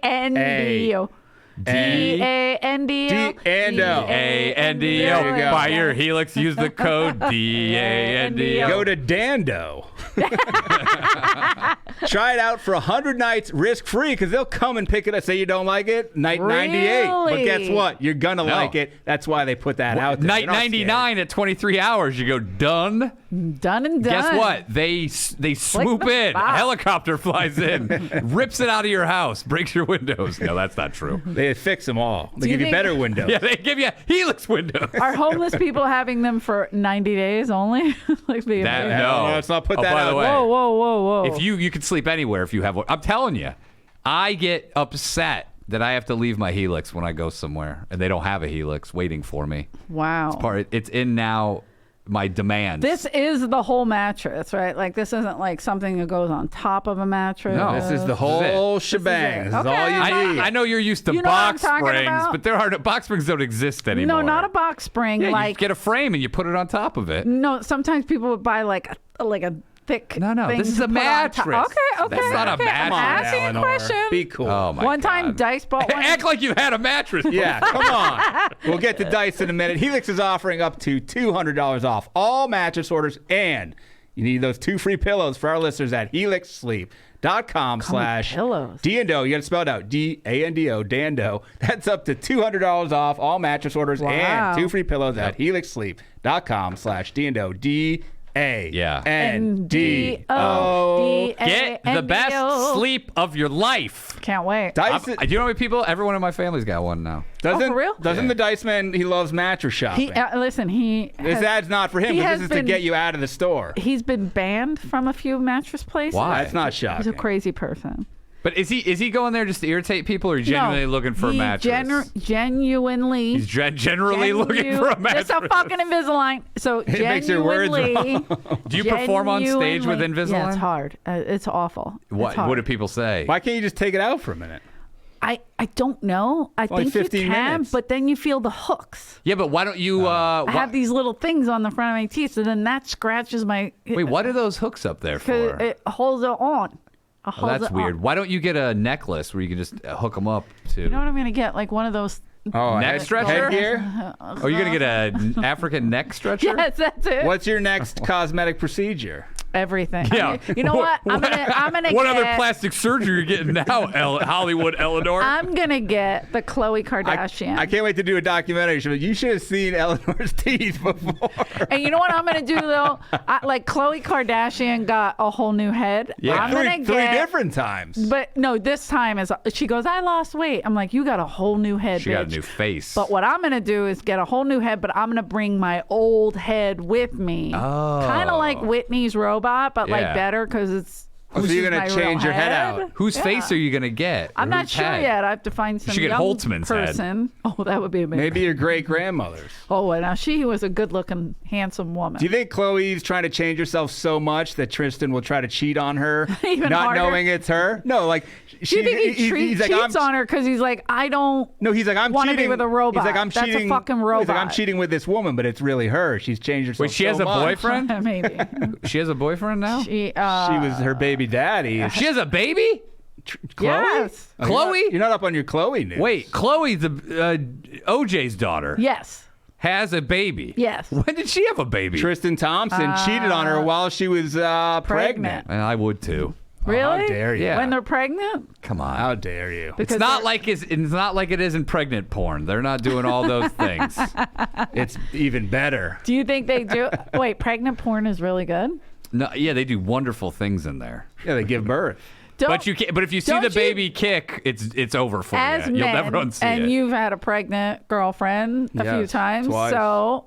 DANDO. DANDO. DANDO. Buy your Helix. Use the code DANDO. Go to Dando. Try it out for 100 nights risk-free because they'll come and pick it up. Say you don't like it, night 98. But Really? guess what? You're going to like it. That's why they put that out there. Night They're not 99 at 23 hours. You go done. Done and done. Guess what? They swoop the in. spot. A helicopter flies in, rips it out of your house, breaks your windows. No, that's not true. They fix them all. They Do you give you think- better windows. Yeah, they give you Helix windows. Are homeless people having them for 90 days only? Like being That, weird. no. let's not put Oh, that by the out way, there. Whoa. if you can sleep anywhere if you have one. I'm telling you, I get upset that I have to leave my Helix when I go somewhere and they don't have a Helix waiting for me. Wow. It's in now my demand. This is the whole mattress, right? Like this isn't like something that goes on top of a mattress. No. This is the whole shebang. This is Okay. all you need. I know you're used to You know what I'm box talking springs, about? but there are box springs don't exist anymore. No, not a box spring. Yeah, you like get a frame and you put it on top of it. no. Sometimes people would buy like a thick. No, thing this is to a put on top. mattress. Okay. That's not a okay. mattress. I'm Come on, asking a Eleanor. question. Be cool. Oh my One God. time, Dice bought one. Act like you had a mattress. Yeah, come on. We'll get to Dice in a minute. Helix is offering up to $200 off all mattress orders, and you need those 2 free pillows for our listeners at helixsleep.com/Dando. You got to spell it out. DANDO, Dando. That's up to $200 off all mattress orders Wow. and 2 free pillows at helixsleep.com/Dando. DANDO. Get the best sleep of your life. Can't wait. Dice, Do you know how many people? Everyone in my family's got one now. doesn't, for real? Doesn't the Dice Man, he loves mattress shopping. Listen, This ad's not for him, he but has this is to been- get you out of the store. He's been banned from a few mattress places. Why? That's not He's shocking. a crazy person. But is he going there just to irritate people, or genuinely looking for a he mattress? Genuinely. He's generally looking for a mattress. It's a fucking Invisalign. So makes your words genuinely. Do you perform on stage with Invisalign? Yeah, it's hard. It's awful. What It's hard. what do people say? Why can't you just take it out for a minute? I don't know. I Only think you 15 can, minutes. but then you feel the hooks. Yeah, but why don't you? I have these little things on the front of my teeth, so then that scratches my. Wait, what are those hooks up there Because for? it holds it on. Oh, that's weird. Why don't you get a necklace where you can just hook them up to? You know what I'm gonna get? Like one of those. Oh, Neck stretcher? Headgear? Are you gonna get an African neck stretcher? Yes, that's it. What's your next cosmetic procedure? Everything. Yeah. You know what? I'm gonna What get, other plastic surgery you're getting now, Hollywood Eleanor? I'm gonna get the Khloe Kardashian. I can't wait to do a documentary. You should have seen Eleanor's teeth before. And you know what I'm gonna do though? Like Khloe Kardashian got a whole new head. Yeah. I'm gonna Three get. different times. But no, this time is she goes, I lost weight. I'm like, you got a whole new head, She bitch. got a new face. But what I'm gonna do is get a whole new head, but I'm gonna bring my old head with me. Oh. Kind of like Whitney's robot, but like Yeah. better because it's. So you're my going to real change your head out. Whose face are you gonna get? I'm Or not whose sure head? yet. I have to find some should get young Holtzman's head. person. Oh, that would be amazing. Maybe your great-grandmother's. Oh, well, now she was a good-looking, handsome woman. Do you think Chloe's trying to change herself so much that Tristan will try to cheat on her, Even not harder? knowing it's her? No, like Do you think he cheats on her because he's like, I don't. No, he's like, I'm wanna cheating be with a robot. He's like, I'm That's a cheating. fucking He's like, I'm robot. cheating with this woman, but it's really her. She's changed herself. Wait, she has so a much. boyfriend? Maybe. She has a boyfriend now? She, She was her baby daddy. She has a baby? Chloe? Yes. Oh, Chloe? You're not up on your Chloe news. Wait, Chloe, the OJ's daughter, Yes. has a baby. Yes. When did she have a baby? Tristan Thompson cheated on her while she was pregnant. Well, I would too. Really? How dare you? Yeah. When they're pregnant? Come on. How dare you? It's Because not they're- like it's not like it is in pregnant porn. They're not doing all those things. It's even better. Do you think they do? Wait, pregnant porn is really good? No, yeah, they do wonderful things in there. Yeah, they give birth. Don't, But you can't. But if you see don't the you- baby kick, it's over for as you. men, You'll never unsee and it. you've had a pregnant girlfriend a few Yes, times, twice. so.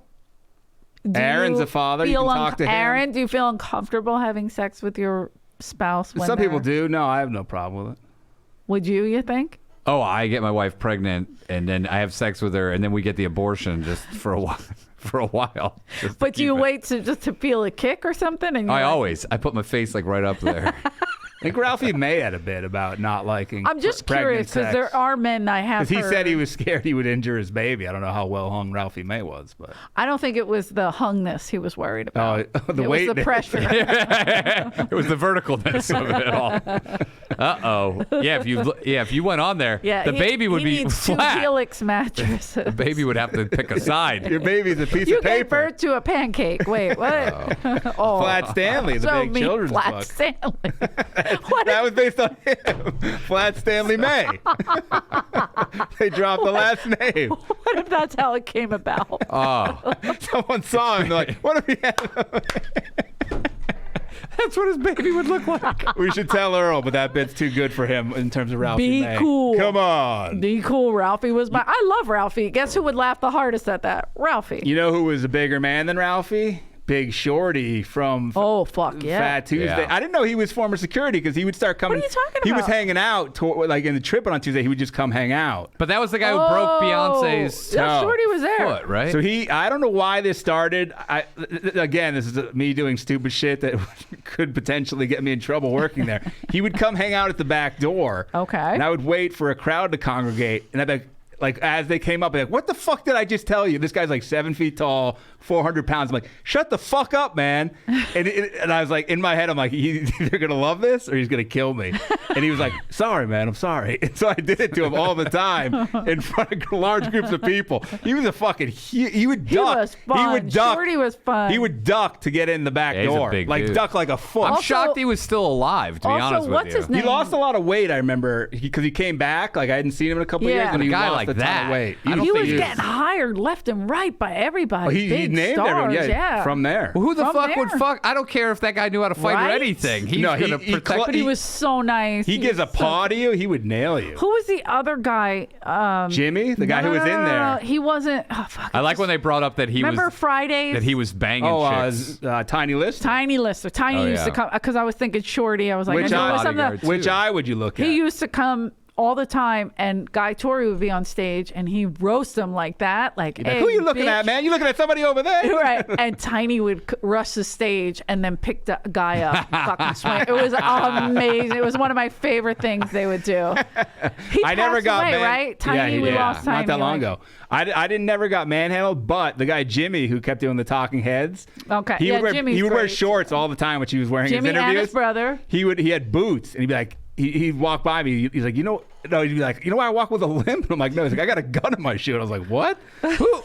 do Aaron's you a father. You feel can talk to him. Aaron, do you feel uncomfortable having sex with your spouse? When Some people they're- do. No, I have no problem with it. Would you? You think? Oh, I get my wife pregnant, and then I have sex with her, and then we get the abortion just for a while. For a while. just to But do you keep it. wait to just to feel a kick or something? And you're I like, always. I put my face like right up there. think Ralphie May had a bit about not liking. I'm just pregnant curious because sex. there are men I have. Because he said he heard- was scared he would injure his baby. I don't know how well hung Ralphie May was, but I don't think it was the hungness he was worried about. the it weight. was the pressure. It was the verticalness of it all. Yeah, if you went on there, Yeah, the baby would he be needs flat. 2 Helix mattresses. The baby would have to pick a side. Your baby's a piece You of gave paper. birth to a pancake. Wait, what? Oh, Flat Stanley, the so big mean, children's Flat book. Stanley. What That was based on him. Flat Stanley May. They dropped the last name. What if that's how it came about? Someone saw him. They're like, what if he had? That's what his baby would look like. We should tell Earl, but that bit's too good for him in terms of Ralphie Be May. cool. Come on. Be cool. Ralphie was my. I love Ralphie. Guess who would laugh the hardest at that? Ralphie. You know who was a bigger man than Ralphie? Big Shorty from Oh fuck yeah! Fat Tuesday. Yeah. I didn't know he was former security because he would start coming. What are you talking He was about? hanging out, like in the tripping on Tuesday. He would just come hang out. But that was the guy who broke Beyonce's Yeah, toe. Shorty was there. foot, right? So I don't know why this started. Again, this is me doing stupid shit that could potentially get me in trouble working there. He would come hang out at the back door. Okay. And I would wait for a crowd to congregate, and I'd be like, as they came up, I'd be like, what the fuck did I just tell you? This guy's like 7 feet tall, 400 pounds. I'm like, shut the fuck up, man. And I was like, in my head, I'm like, he's either going to love this or he's going to kill me. And he was like, sorry, man, I'm sorry. And so I did it to him all the time in front of large groups of people. He was a fucking, he would He duck. was fun. He would duck. Shorty was fun. He would duck to get in the back Yeah, he's a door. big Like dude. duck like a foot. I'm Also- shocked he was still alive, to be Also, honest with what's you. his name? He lost a lot of weight, I remember, because he came back. Like I hadn't seen him in a couple of Yeah. years, and A he guy lost like a ton that, of weight. I don't He think was he was- getting hired left and right by everybody. He Big named stars, everyone, yeah, from there. Well, who the From fuck would there. fuck? I don't care if that guy knew how to fight or Right? anything. He's No, gonna he protect. But he was so nice. He gives a was so- paw to you, he would nail you. Who was the other guy? Jimmy, the guy who was in there. He wasn't. Oh, fuck, I like when they brought up that he remember was Fridays. that he was banging Oh, chicks. Tiny List. Tiny Lister. Tiny Oh, used yeah. to come because I was thinking Shorty. I was like, Which I know eye? it was something Bodyguard, that- Which too. eye would you look at? he used to come all the time, and Guy Tori would be on stage, and he roast him like that, like, Like, hey, who you looking bitch. at, man? You looking at somebody over there? Right, and Tiny would rush the stage and then pick the guy up, fucking swing. It was amazing. It was one of my favorite things they would do. He I never passed got away, man- right? Tiny, Yeah, he we did. lost Tiny. Not that long like- ago. I didn't never got manhandled, but the guy Jimmy who kept doing the talking heads. Okay, He yeah, would wear, Jimmy's he would wear great. shorts all the time, which he was wearing Jimmy his and interviews. his brother. He had boots, and he'd be like, he'd walk by me. He's like, no, he'd be like, you know why I walk with a limp? And I'm like, no. He's like, I got a gun in my shoe. And I was like, what?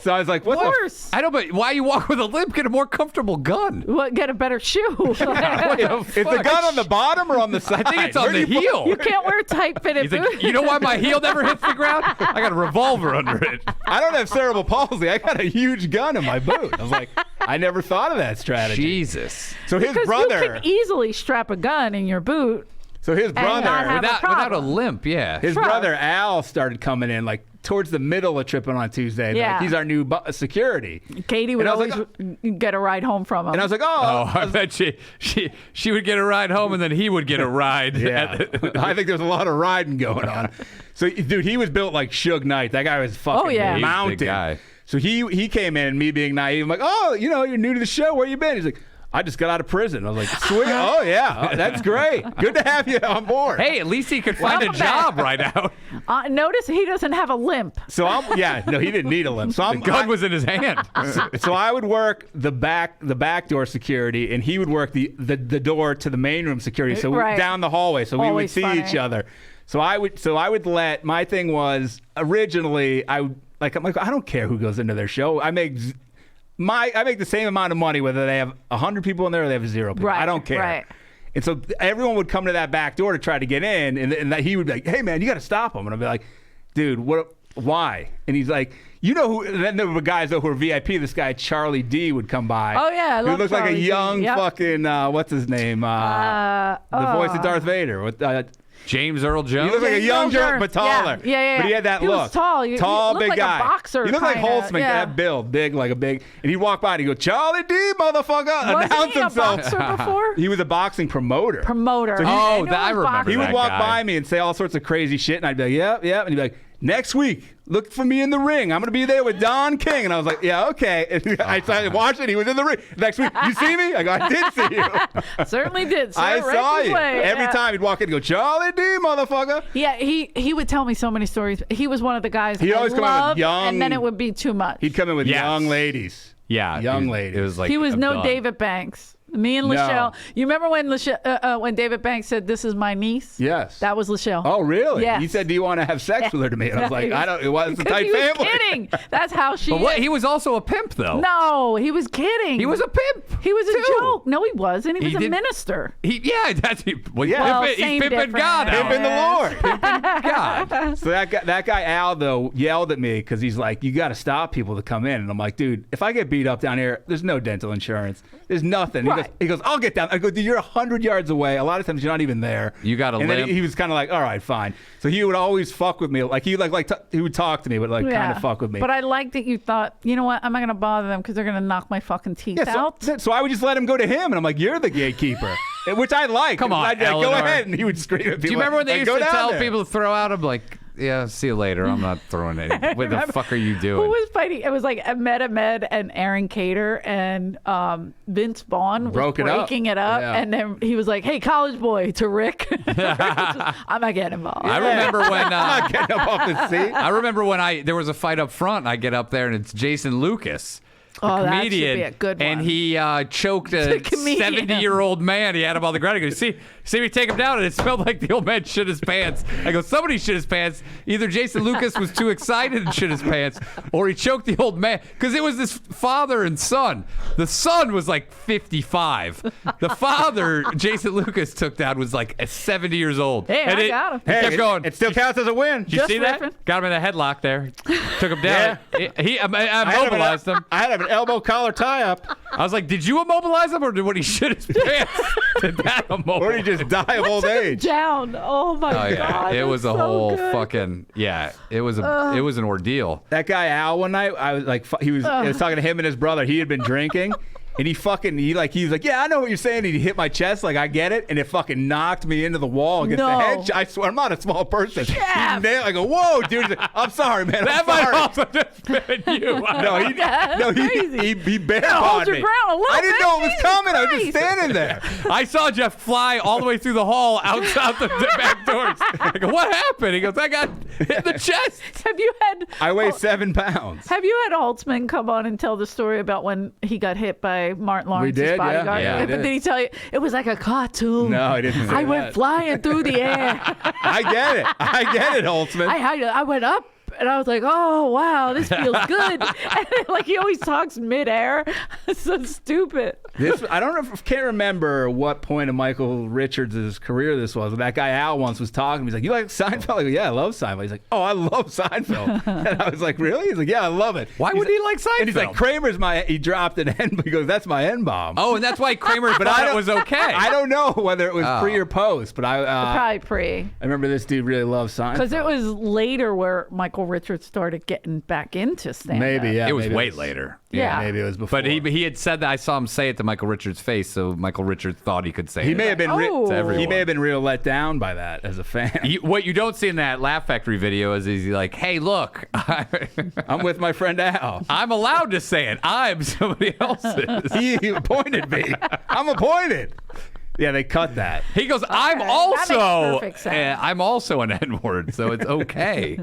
So I was like, what Of the? course. I know, but why you walk with a limp? Get a more comfortable gun. What, get a better shoe. What the Is the fuck? gun on the bottom or on the side? I think it's on Where the do you heel. You can't wear tight fitted He's boots. like, you know why my heel never hits the ground? I got a revolver under it. I don't have cerebral palsy. I got a huge gun in my boot. I was like, I never thought of that strategy. Jesus. So his Because brother, you can easily strap a gun in your boot. so his not brother, have a Without a problem. limp, yeah. his Trust. brother Al started coming in like towards the middle of tripping on Tuesday. Yeah. Like, he's our new security. Katie would And I was always like, get a ride home from him. And I was like, Oh, I bet she would get a ride home and then he would get a ride. yeah. I think there's a lot of riding going on. So, dude, he was built like Suge Knight. That guy was fucking Oh, yeah. He was a big mounted. guy. So he came in, and me being naive, I'm like, oh, you're new to the show. Where you been? He's like, I just got out of prison. I was like, sweet. Oh, yeah. Oh, that's great. Good to have you on board. Hey, at least he could find a Welcome back. job right now. Notice he doesn't have a limp. So no, he didn't need a limp. So The gun was in his hand. So I would work the back door security, and he would work the door to the main room security. So Right. down the hallway, so we would Always see funny. each other. So I would let. My thing was originally I'm like I don't care who goes into their show. I make the same amount of money whether they have 100 people in there or they have 0 people. Right, I don't care. right. And so everyone would come to that back door to try to get in, and he would be like, "Hey man, you got to stop him." And I'd be like, "Dude, what? Why?" And he's like, "You know who?" And then there were guys who were VIP. This guy Charlie D would come by. Oh, yeah, I who love looked like a Charlie D. young Yep. fucking what's his name? The voice of Darth Vader. With, James Earl he Jones. looked like a James young Earl Jones, Jones. but taller. Yeah. But he had that He look. was tall. He looked big like a guy. boxer, He looked like kinda, Holtzman, yeah. that build, big, like a big. And he'd walk by and he'd go, "Charlie D, motherfucker!" Wasn't Announce he a himself. boxer before? He was a boxing promoter. Promoter. So he- Oh, knew I he was remember boxing. He would that walk guy. by me and say all sorts of crazy shit, and I'd be like, "Yep, yep," and he'd be like, next week, look for me in the ring. I'm going to be there with Don King. And I was like, yeah, okay. And I started watching. He was in the ring. Next week, you see me? I go, I did see you. Certainly did. Sir. I Right saw this you. way. Every Yeah. time he'd walk in and go, Charlie D, motherfucker. Yeah, he would tell me so many stories. He was one of the guys He'd I always come in with loved, young- and then it would be too much. He'd come in with Yes. young ladies. Yeah, Young it ladies. was like He was a no done. David Banks. Me and No. Lachelle. You remember when David Banks said, "This is my niece"? Yes. That was Lachelle. Oh, really? Yes. He said, do you want to have sex with her to me? And I was like, I don't. It was a 'Cause tight he was family. kidding. That's how she. But what? is. He was also a pimp, though. No, he was kidding. He was a pimp. He was a too. joke. No, he wasn't. He was a did- minister. That's well, Yeah. Well, he's same pimping God difference. out. Pimping the Lord. God. So that guy Al though yelled at me because he's like, you got to stop people to come in, and I'm like, dude, if I get beat up down here, there's no dental insurance, there's nothing. Right. He goes, I'll get down. I go, dude, you're 100 yards away. A lot of times you're not even there. You got a And then limp. he was kind of like, all right, fine. So he would always fuck with me, like he he would talk to me, but kind of fuck with me. But I like that you thought, you know what? I'm not going to bother them because they're going to knock my fucking teeth Yeah, out. so I would just let him go to him, and I'm like, you're the gatekeeper, which I like. Come on, I'd be like, go Eleanor. ahead, and he would scream at people. Do you remember when they like, used "Go to down tell there." people to throw out? I'm like, yeah, see you later. I'm not throwing any. What the fuck are you doing? Who was fighting? It was like Ahmed and Aaron Cater and Vince Vaughn was Broke it up. breaking it up. Yeah. And then he was like, hey, college boy to Rick. I'm not getting involved. I remember when. I'm not getting up off the seat. I remember when there was a fight up front. I get up there and it's Jason Lucas. Oh, that should Comedian, be a good one. and he choked a comedian. 70-year-old man. He had him on the ground. He goes, see me take him down, and it smelled like the old man shit his pants. I go, somebody shit his pants. Either Jason Lucas was too excited and shit his pants, or he choked the old man. Because it was this father and son. The son was like 55. The father, Jason Lucas, took down was like 70 years old. Hey, and I got him. He kept going. It still counts as a win. Did you Just see that? riffing. Got him in a headlock there. Took him down. I immobilized him. I had an elbow collar tie up. I was like, did you immobilize him or did when he shit his pants? Did that immobilize? Or did he just die of old age? Down. Oh my Oh, yeah. God. It was a that's so whole good. fucking it was an ordeal. That guy Al one night, I was like, I was talking to him and his brother. He had been drinking. And he was like, yeah, I know what you're saying. And he hit my chest, like, I get it. And it fucking knocked me into the wall against the No. head. I swear, I'm not a small person. He Jeff. I go, whoa, dude. He's like, I'm sorry, man. That I'm might sorry. also just been you. No, he bear hold pawed your me. ground a little I didn't bit. know it was Jesus coming. I was just Christ. standing there. I saw Jeff fly all the way through the hall outside the back doors. I go, what happened? He goes, I got hit in the chest. Have you had I weigh 7 pounds. Have you had Holtzman come on and tell the story about when he got hit by Martin Lawrence's did, yeah. bodyguard? Yeah, we But did. did he tell you it was like a cartoon? No, he didn't say I went that. flying through the air. I get it, Holtzman. I went up and I was like, oh wow, this feels good. And like he always talks midair. It's so stupid. I don't know can't remember what point of Michael Richards' career this was. That guy Al once was talking. He's like, "You like Seinfeld?" I go, "Yeah, I love Seinfeld." He's like, "Oh, I love Seinfeld." And I was like, "Really?" He's like, "Yeah, I love it." Why would he like Seinfeld? And he's like, "Kramer's my." He dropped an N. He goes, "That's my N bomb." Oh, and that's why Kramer thought it was okay. I don't know whether it was pre or post, but Probably pre. I remember this dude really loved Seinfeld. Because it was later where Michael Richards started getting back into stand-up. maybe yeah, It was maybe way later. Yeah. maybe it was before. But he had said that. I saw him say it to Michael Richards' face, so Michael Richards thought he could say he it. may have been Oh. To everyone. he may have been real let down by that as a fan. What you don't see in that Laugh Factory video is he's like, hey, look, I'm with my friend Al. I'm allowed to say it. I'm somebody else's. He appointed me. I'm appointed. Yeah, they cut that. He goes, I'm that makes also perfect sense. I'm also an N-word, so it's okay.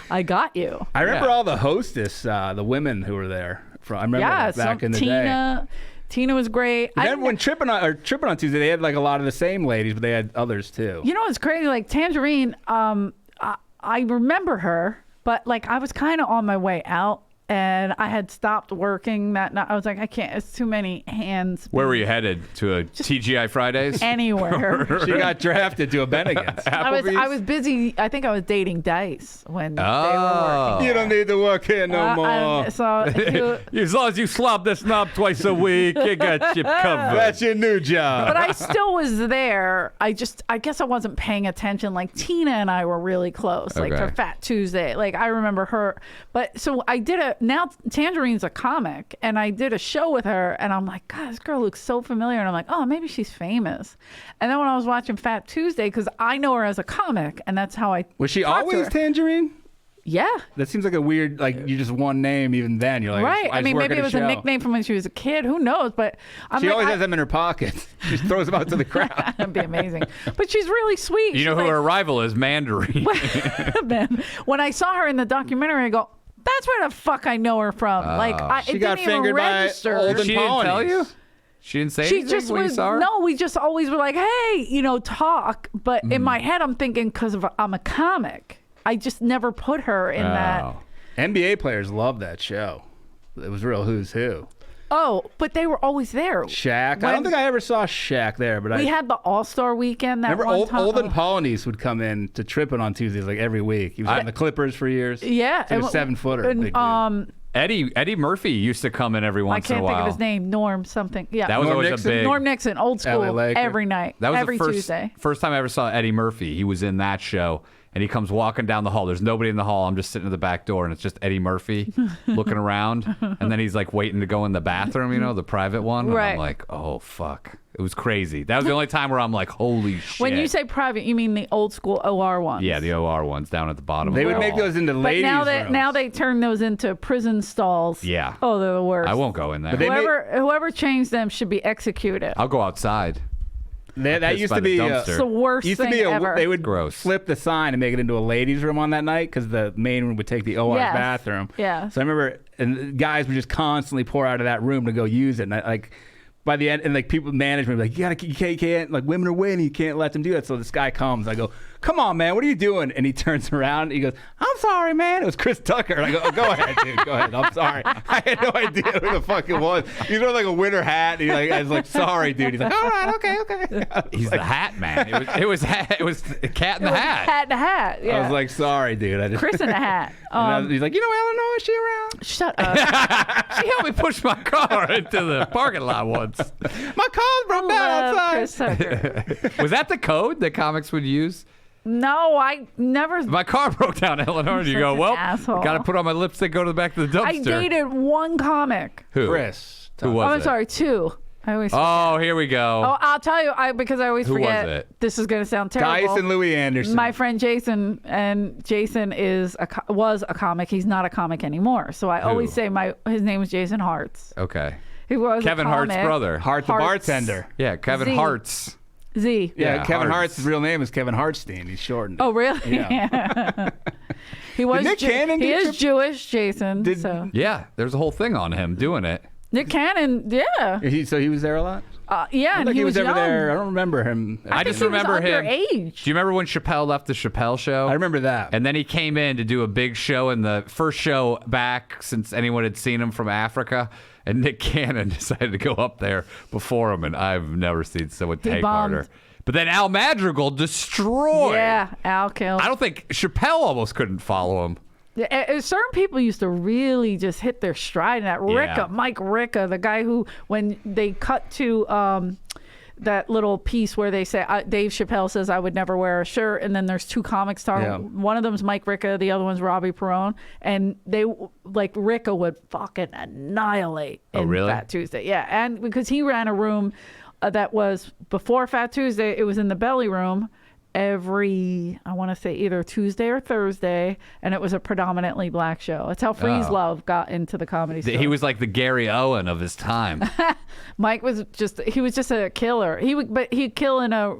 I got you. I remember Yeah. all the hostess, the women who were there. I remember Yeah, back in the day. Tina was great. Then when Trippin' on Tuesday, they had like a lot of the same ladies, but they had others too. You know what's crazy? Like Tangerine, I remember her, but like I was kind of on my way out, and I had stopped working that night. I was like, I can't. It's too many hands. Where were you headed? To a TGI Fridays? Anywhere. She got drafted to a Bennigan's. I was busy. I think I was dating Dice when they were Oh. working. You don't need to work here no more. So As long as you slob this knob twice a week, you got you covered. That's your new job. but I still was there. I guess I wasn't paying attention. Like Tina and I were really close, like Okay. for Fat Tuesday. Like I remember her. But so I did now Tangerine's a comic, and I did a show with her, and I'm like, God, this girl looks so familiar. And I'm like, oh, maybe she's famous. And then when I was watching Fat Tuesday, because I know her as a comic, and that's how I Was she talked to always her. Tangerine? Yeah. That seems like a weird, like you just one name. Even then, you're like, Right. I mean, work maybe at it was show. a nickname from when she was a kid. Who knows? But She always has them in her pockets. She just throws them out to the crowd. That'd be amazing. But she's really sweet. You know She's who her rival is? Mandarin. Man, when I saw her in the documentary, I go, "That's where the fuck I know her from." It She got didn't even fingered by register. Olden She didn't tell Pawnees. you? She didn't say She anything just when was you saw her? no. We just always were like, "Hey, talk." But in my head, I'm thinking because I'm a comic. I just never put her in that. Oh. NBA players love that show. It was real who's who. Oh, but they were always there. Shaq. I don't think I ever saw Shaq there, but We I had the All-Star weekend that remember one time. Olden Pawnees would come in to Trippin' on Tuesdays like every week. He was on the Clippers for years. Yeah, He's like a 7-footer. and, big dude. Eddie Murphy used to come in every I once in a can't while. think of his name. Norm something. Yeah, That was Norm always Nixon? a big. Norm Nixon, old school, LA Laker. every night, That was every the Tuesday. first time I ever saw Eddie Murphy. He was in that show, and he comes walking down the hall. There's nobody in the hall. I'm just sitting at the back door, and it's just Eddie Murphy looking around. And then he's like waiting to go in the bathroom, the private one. And Right. I'm like, oh fuck, it was crazy. That was the only time where I'm like, holy shit. When you say private, you mean the old school OR ones? yeah, the OR ones down at the bottom. They of would the make hall. those into But ladies' rooms. now they turn those into prison stalls. Yeah. Oh, they're the worst. I won't go in there. But they- Whoever changed them should be executed. I'll go outside. That Pissed used by to the be dumpster. It's the worst used to thing be ever. they would Gross. flip the sign and make it into a ladies' room on that night because the main room would take the OR's Yes. bathroom. Yes. So I remember, and guys would just constantly pour out of that room to go use it. And by the end, and people management would be like, you can't, like women are waiting, you can't let them do that. So this guy comes, I go, come on, man, what are you doing? And he turns around, and he goes, I'm sorry, man. It was Chris Tucker. And I go, oh, go ahead, dude, go ahead. I'm sorry. I had no idea who the fuck it was. He's wearing like a winter hat. And I was like, sorry, dude. He's like, all right, okay. He's the hat man. It was a cat in the hat. Hat in a hat. Yeah. I was like, sorry, dude. I just, Chris in a hat. he's like, Eleanor, is she around? Shut up. She helped me push my car into the parking lot once. My car's broke down Love outside. Chris Tucker. Was that the code that comics would use? No, I never. My car broke down, Eleanor, and you Such go, an well, asshole. got to put on my lipstick, go to the back of the dumpster. I dated one comic. Who? Chris. Who was I'm it? sorry, two. I always. Oh, here we go. Oh, I'll tell you, because I always Who was forget. it? This is going to sound terrible. Dice and Louis Anderson. My friend Jason, and Jason was a comic. He's not a comic anymore. So I always say his name was Jason Hartz. Okay. He was Kevin a Hart's comic. brother. Hart the Hart's. bartender. Yeah, Kevin Z. Hart's. Z. Yeah, Yeah, Kevin Hart's. Hart's real name is Kevin Hartstein. He's shortened it. Oh, really? Yeah. He was. Nick Cannon he do is trip- Jewish, Jason. So Yeah, there's a whole thing on him doing it. Nick Cannon, yeah, So he was there a lot? yeah, I and think he was ever young. there. I don't remember him. I just He was remember him. underage. Do you remember when Chappelle left the Chappelle show? I remember that. And then he came in to do a big show, in the first show back since anyone had seen him from Africa. And Nick Cannon decided to go up there before him, and I've never seen someone take bombed. harder. But then Al Madrigal destroyed. Yeah, Al killed. I don't think Chappelle almost couldn't follow him. Certain people used to really just hit their stride in that. Yeah. Mike Ricca, the guy who, when they cut to that little piece where they say, Dave Chappelle says, I would never wear a shirt. And then there's two comics talking. Yeah. One of them's Mike Ricca, the other one's Robbie Perone. And they, Ricca would fucking annihilate in really? Fat Tuesday. Yeah. And because he ran a room that was before Fat Tuesday, it was in the belly room every, I want to say either Tuesday or Thursday, and it was a predominantly black show. That's how Freeze Love got into the comedy store. He was like the Gary Owen of his time. Mike was just a killer. But he'd kill in a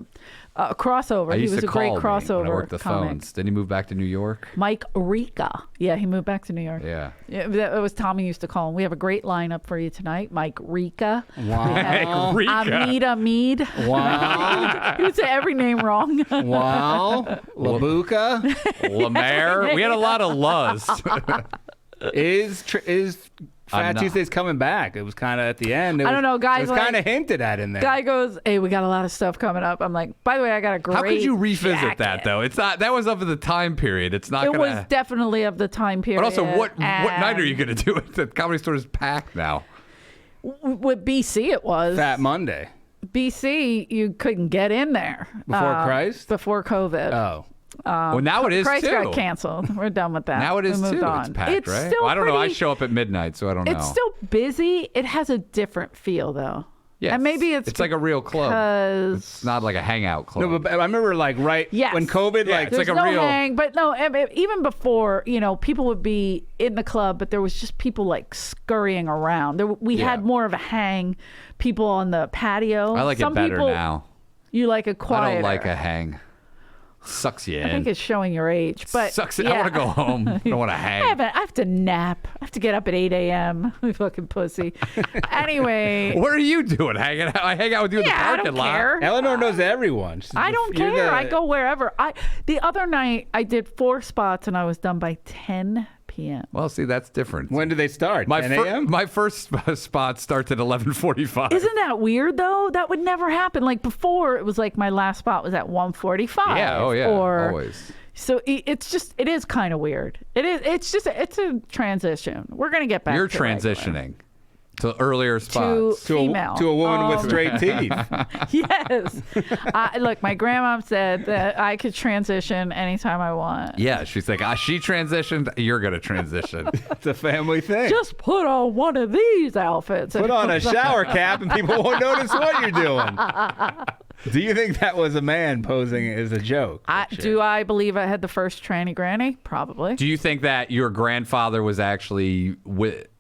crossover. I He used was to a great call crossover when I worked the comic. phones. Didn't he move back to New York? Mike Ricca. Yeah, he moved back to New York. Yeah. Yeah, that was Tommy used to call him. We have a great lineup for you tonight. Mike Ricca. Wow. Ricca. Amida Mead. Wow. He would say every name wrong. Wow. Labuka Lemaire. We had a lot of Luz. is I'm Fat not- Tuesday's coming back. It was kind of at the end. I don't know, guys, It was kind of like- hinted at in there. Guy goes, hey, we got a lot of stuff coming up. I'm like, by the way, I got a great How could you revisit jacket. that though? It's not. That was of the time period. It's not It gonna. was definitely of the time period. But also, what night are you and gonna do it? The Comedy Store is packed now. With BC, it was. Fat Monday. BC, you couldn't get in there. Before Christ? Before COVID. Oh. Well, now it is Christ too. got canceled. We're done with that. Now it is we moved too. On. It's packed, right? Still Well, I don't know. I pretty- show up at midnight, so I don't know. It's still busy. It has a different feel, though. Yeah, And maybe it's like a real club. because It's not like a hangout club. No, but I remember like Yes. when COVID, Yeah, like it's there's like a no real- hang, but no, even before, people would be in the club, but there was just people like scurrying around. We Yeah. had more of a hang, people on the patio. I like Some it better people, now. You like it quieter. I don't like a hang. Sucks you in. I think it's showing your age, but Sucks. yeah. I want to go home. I don't want to hang. I have to nap. I have to get up at 8 a.m. You fucking pussy. Anyway, What are you doing? Hanging out? I hang out with you in the yeah, I parking don't lot. care. Eleanor knows everyone. I don't You're care. the- I go wherever. The other night I did 4 spots and I was done by 10 p.m. Well, see, that's different. When do they start? my 10 fir- a.m. my first spot starts at 11:45. Isn't that weird though? That would never happen. Like before, it was like my last spot was at 1:45. Yeah. Oh yeah. Or, Always. So it is kind of weird. It's a transition. We're gonna get back. You're to regular. transitioning to earlier to spots. female. To a woman with straight teeth. Yes. Look, my grandma said that I could transition anytime I want. Yeah, she's like, she transitioned. You're gonna transition. It's a family thing. Just put on one of these outfits. Put on a shower cap and people won't notice what you're doing. Do you think that was a man posing as a joke? Do I believe I had the first tranny granny? Probably. Do you think that your grandfather was actually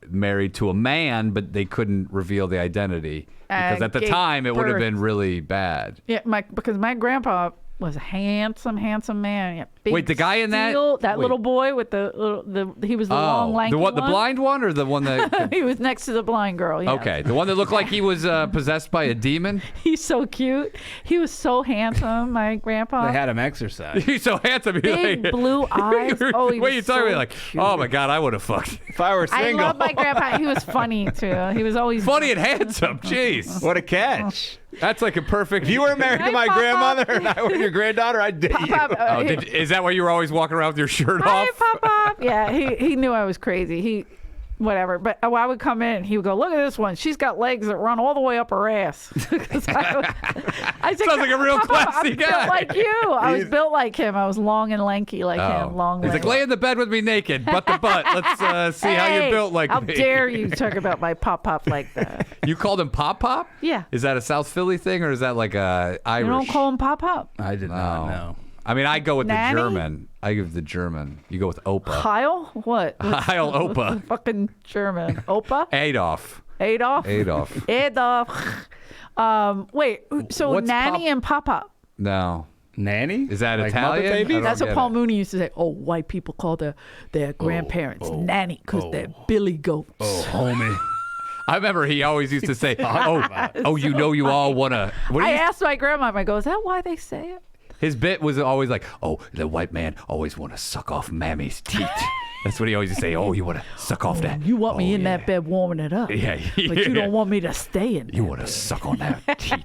married to a man, but they couldn't reveal the identity? Because at the gave time, it would have birth. been really bad. Yeah, because my grandpa was a handsome man. Yeah, big Wait, the guy in that- steel- wait. little boy with he was the long lanky the one. blind one, or the one that? He was next to the blind girl. Yeah. Okay, the one that looked like he was possessed by a demon. He's so cute. He was so handsome, my grandpa. They had him exercise. He's so handsome. He's Big like, blue eyes. Oh, he Wait, was you talking so about like, cute. oh my god, I would have fucked. If I were I single. love my grandpa. He was funny too. He was always Funny and handsome. Jeez, What a catch. that's like a perfect. If you were married to Hey, my Pop, grandmother Pop. and I were your granddaughter, I'd date you. Pop, Oh, is that why you were always walking around with your shirt Hi, off? Pop. Yeah, he knew I was crazy. Whatever. But I would come in and he would go, look at this one. She's got legs that run all the way up her ass. I said, Sounds like a real Pop, classy I'm guy. built like you. I was He's- built like him. I was long and lanky like him. Long He's legs. like, lay in the bed with me naked, butt to butt. Let's see how Hey, you're built like how me. dare you talk about my Pop like that? You called him Pop Pop? Yeah. Is that a South Philly thing, or is that like a Irish? You don't call him Pop. I did not know. I mean, I go with Nanny? the German. I give the German. You go with Opa. Kyle? What? Heil Opa. Fucking German. Opa? Adolf. Adolf? Adolf. Adolf. Wait, so What's Nanny Pop- and Papa? No. Nanny? Is that Like Italian? Muppet I Babies? don't That's what get Paul it. Mooney used to say. Oh, white people call their grandparents nanny because they're billy goats. Oh, homie. I remember he always used to say, "Oh, you know, you all want to." I asked my grandma, I go, is that why they say it? His bit was always like, "Oh, the white man always want to suck off Mammy's teeth." That's what he always used to say. Oh, you want to suck off that? You want me Oh, in yeah. that bed warming it up. Yeah, But you yeah. don't want me to stay in there. You want to suck on that teeth?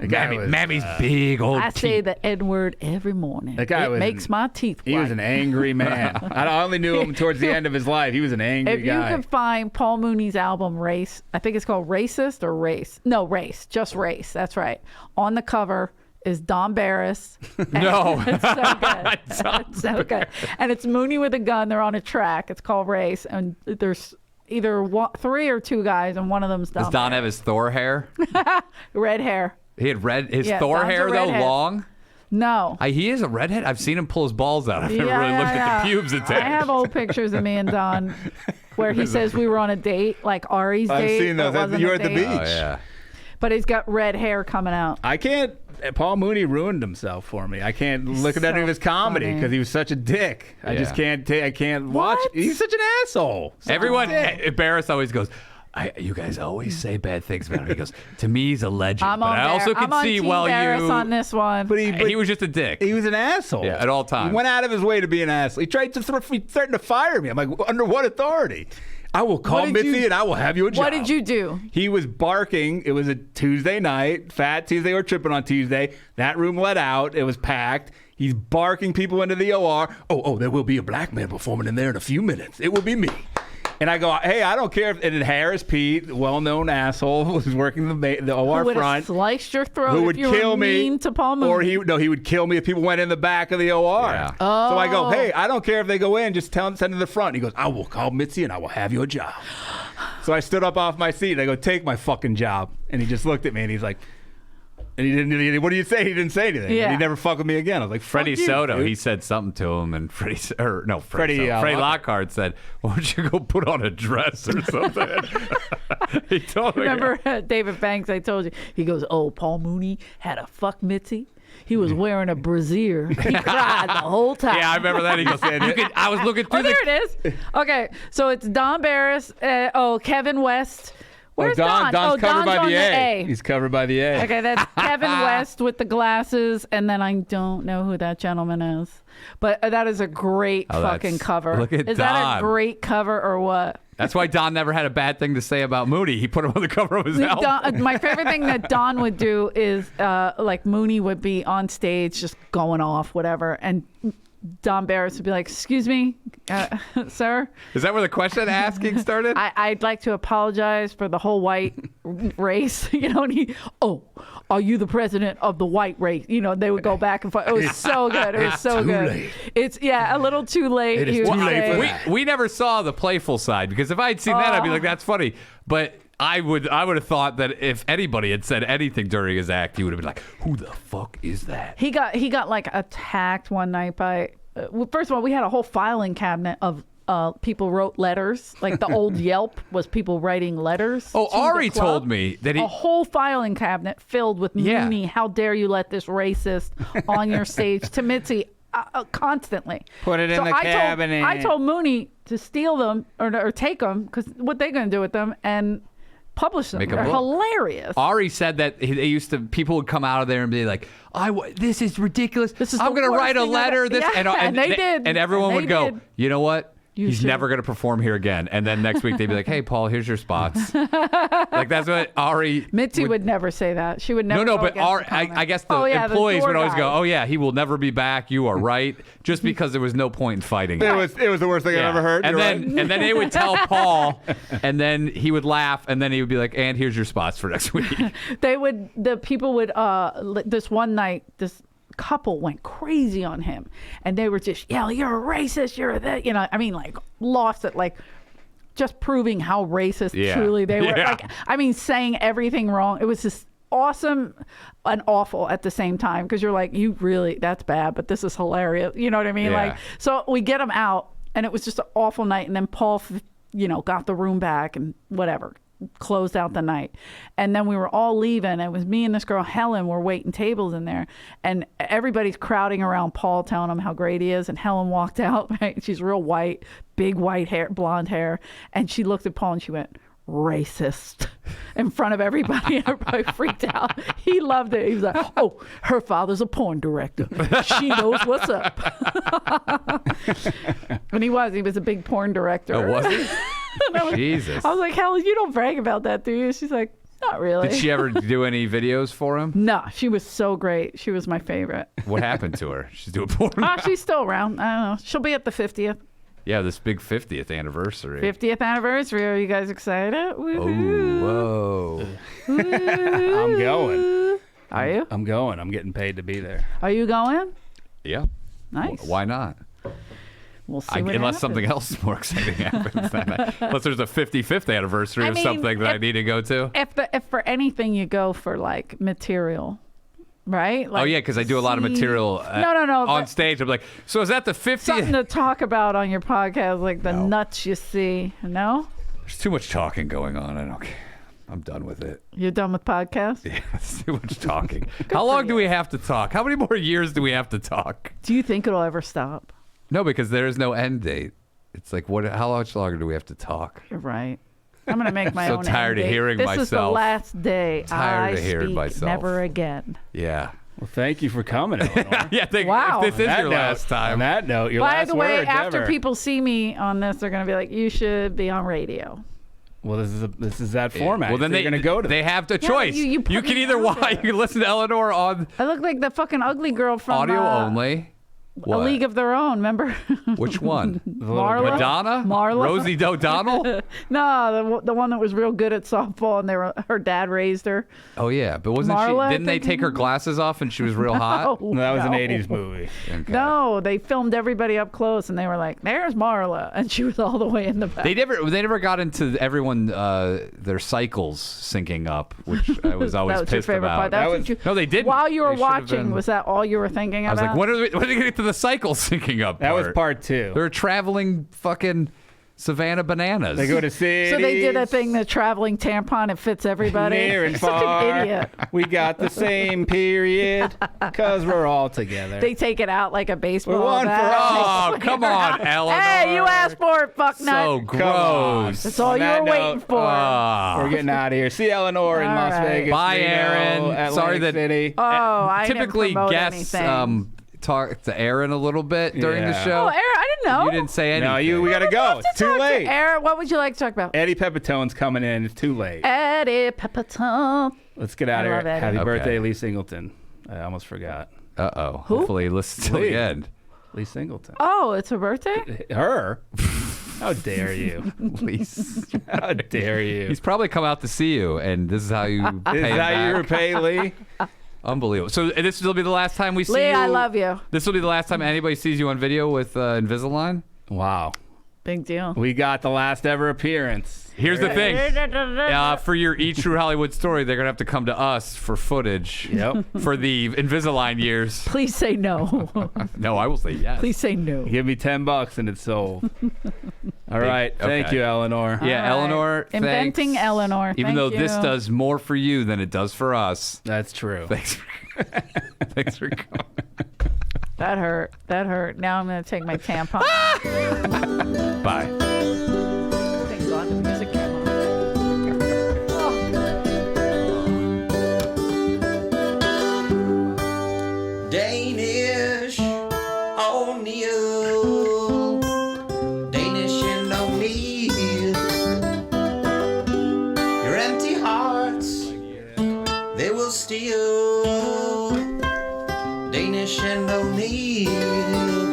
guy was, Mammy's big old I teeth. say the N word every morning. That guy it was makes my teeth He was white. an angry man. I only knew him towards the end of his life. He was an angry If you guy. can find Paul Mooney's album Race, I think it's called Racist or Race. No, Race, just Race. That's right. On the cover is Don Barris. No. It's so good. It's so good. And it's Mooney with a gun. They're on a track. It's called Race. And there's either 3 or 2 guys, and one of them's Don. Does Don have his Thor hair? Red hair. He had his Yeah, Thor Don's a hair though, redhead. long. No. He is a redhead. I've seen him pull his balls out. I've never Yeah, really looked yeah, at the yeah. pubes I attached. have old pictures of me and Don where he says we were on a date, like Ari's I've date. seen those. but it wasn't You a were at the date. beach. Oh yeah. But he's got red hair coming out. I can't. Paul Mooney ruined himself for me. I can't look at any so of his comedy funny. because he was such a dick. I just Yeah. can't. I can't watch. What? He's such an asshole. Such a Everyone, dick. Barris always goes, you guys always say bad things about him. He goes, to me, he's a legend. I'm but on I also I'm can on see Team while Barris you. on this one. But He was just a dick. He was an asshole. Yeah, at all times. He went out of his way to be an asshole. He tried to he threatened to fire me. I'm like, under what authority? I will call What did Mitzi you- and I will have you a job. What did you do? He was barking. It was a Tuesday night. Fat Tuesday or tripping on Tuesday. That room let out. It was packed. He's barking people into the OR. Oh, there will be a black man performing in there in a few minutes. It will be me. And I go, hey, I don't care if. And then Harris Pete, well-known asshole, was working the OR Who would have front. sliced your throat Who would if you kill were me? mean to Paul Mooney? Or he would kill me if people went in the back of the OR. Yeah. So I go, Oh. hey, I don't care if they go in, just send them to the front. He goes, I will call Mitzi and I will have you a job. So I stood up off my seat and I go, take my fucking job. And he just looked at me and he's like, and he didn't. What do you say? He didn't say anything. Yeah. And he never fucked with me again. I was like, Freddie fuck you, Soto, dude. He said something to him, and Freddie Freddie, Lockhart said, "Why don't you go put on a dress or something?" He told me. Remember David Banks? I told you. He goes, "Oh, Paul Mooney had a fuck Mitzi. He was wearing a brassiere. He cried the whole time." Yeah, I remember that. He goes, I was looking through Oh, there it is. Okay, so it's Don Barris. Kevin West. Where's Don? Don's covered by on the A. He's covered by the A. Okay, that's Kevin West with the glasses, and then I don't know who that gentleman is. But that is a great fucking cover. Look at Is that Don. a great cover or what? That's why Don never had a bad thing to say about Mooney. He put him on the cover of his album. My favorite thing that Don would do is like Mooney would be on stage just going off, whatever, and Don Barris would be like, "Excuse me, sir." Is that where the question asking started? I'd like to apologize for the whole white race. You know, and are you the president of the white race? You know, they would go back and forth. It was so good. It was so good. Late. It's a little too late. It is too late for that. We never saw the playful side, because if I had seen that, I'd be like, that's funny. But I would have thought that if anybody had said anything during his act, he would have been like, who the fuck is that? He got like attacked one night by. First of all, we had a whole filing cabinet of people wrote letters. Like the old Yelp was people writing letters. Oh, to the Ari club. told me that A whole filing cabinet filled with Yeah. Mooney. How dare you let this racist on your stage to Mitzi constantly. Put it in the cabinet. I told Mooney to steal them or take them, because what they going to do with them and publish them. Make a They're book. hilarious. Ari said that people would come out of there and be like, this is ridiculous. This is I'm the going to worst write a thing letter. ever." Yeah, and they did. And everyone And would they go, did. you know what? He's should. never going to perform here again. And then next week they'd be like, hey, Paul, here's your spots. Like, that's what Ari Mitzi would never say that. She would never. No, go but against the comment. I guess the Oh, yeah, employees door would always go, guys. oh, yeah, he will never be back. You are right. Just because there was no point in fighting. It was the worst thing I've ever heard. And You're then, right. and then they would tell Paul, and then he would laugh, and then he would be like, and here's your spots for next week. The people would this one night, this couple went crazy on him, and they were just yelling, "You're a racist, you're that," you know, I mean, like lost it, like just proving how racist Yeah. truly they were. Yeah. Like, I mean, saying everything wrong. It was just awesome and awful at the same time, because you're like, you really, that's bad, but this is hilarious. You know what I mean? Yeah. Like, so we get him out, and it was just an awful night, and then Paul, got the room back and whatever, closed out the night. And then we were all leaving. It was me and this girl Helen were waiting tables in there, and everybody's crowding around Paul, telling him how great he is. And Helen walked out, right? She's real white, big white hair, blonde hair, and she looked at Paul and she went, "Racist," in front of everybody. Everybody freaked out. He loved it. He was like, "Oh, her father's a porn director. She knows what's up." And he was a big porn director. Oh, was he? And Jesus. I was like, "Helen, you don't brag about that, do you?" She's like, "Not really." Did she ever do any videos for him? No, she was so great. She was my favorite. What happened to her? She's doing porn. Oh, she's still around. I don't know. She'll be at the 50th Yeah, this big 50th anniversary. 50th anniversary. Are you guys excited? Oh, Woohoo. whoa. I'm going. Are you? I'm going. I'm getting paid to be there. Are you going? Yeah. Nice. Why not? We'll see what Unless happens. something else more exciting happens. Unless there's a 55th anniversary of something that I need to go to. If for anything you go for like material, right? Like, Oh, yeah, because I do a lot of material No, on but- stage. I'm like, so is that the 50th? Something to talk about on your podcast, like the nuts you see. No, There's too much talking going on. I don't care. I'm done with it. you're done with podcasts. Yeah, it's too much talking. How long do we have to talk? How many more years do we have to talk? Do you think it'll ever stop? No, because there is no end date. It's like, how much longer do we have to talk? You're right. I'm gonna make my So own. tired end of date. hearing this is the myself. last day. Tired I of hearing speak myself. Never again. Yeah. Well, thank you for coming, Eleanor. Yeah, Wow. if this is On that your note- last time. On that note, your By last the way, words after ever. people see me on this, they're gonna be like, "You should be on radio." Well, this is that format. Well, then so you're gonna go to. they have the Yeah, choice. you put can me either out watch. there. You can listen to Eleanor on I look like the fucking ugly girl from audio only. What? A League of Their Own, remember? Which one? Marla? Madonna? Marla? Rosie O'Donnell? No, the one that was real good at softball, and her dad raised her. Oh yeah, but wasn't Marla, she? Didn't they take her glasses off and she was real hot? No, that was an 80s movie. Okay. No, they filmed everybody up close, and they were like, "There's Marla," and she was all the way in the back. They never got into everyone their cycles syncing up, which I was always that was your pissed favorite about. part. That's That what was- you, No, they didn't. While you were They should have watching, been- was that all you were thinking I was about? like, when are they going to get to the cycle syncing up? That was part 2. They're traveling fucking Savannah Bananas. They go to cities. So they did a thing, the traveling tampon. It fits everybody. Near and Such far. an idiot. We got the same period because we're all together. They take it out like a baseball one for bat. all. Oh, come on, Eleanor. Hey, you asked for it, fucknut. So gross. That's all On you that were waiting note, for. We're getting out of here. See Eleanor in All Las right. Vegas. Bye, Reno, Aaron. Atlantic Sorry that- City. I didn't Typically, promote guests anything. talk to Aaron a little bit during the Yeah. show. Oh, Aaron, I didn't know. You didn't say anything. No, we got to go. It's too late. Aaron, what would you like to talk about? Eddie Pepitone's coming in. It's too late. Eddie Pepitone. Let's get out I of love here. Eddie. Happy Okay. birthday, Lee Singleton. I almost forgot. Uh-oh. Hopefully, listen till Lee. the end. Lee Singleton. Oh, it's her birthday? Her? How dare you? Please. How dare you? He's probably come out to see you, and this is how you pay Is him that back. you repay Lee? Unbelievable. So this will be the last time we see Lee, you. I love you. This will be the last time anybody sees you on video with Invisalign. Wow. Big deal. We got the last ever appearance. Here's the thing. For your E! True Hollywood story, they're going to have to come to us for footage Yep. for the Invisalign years. Please say no. No, I will say yes. Please say no. Give me $10 and it's sold. All right. Thank okay. you, Eleanor. Yeah, All right. Eleanor, Inventing thanks. Eleanor. Even Thank though this you. does more for you than it does for us. That's true. Thanks for coming. That hurt. That hurt. Now I'm going to take my tampon. Bye. Thank God the music came on. Danish on you, Danish and on me. Your empty hearts, they will steal. Danish and O'Neill.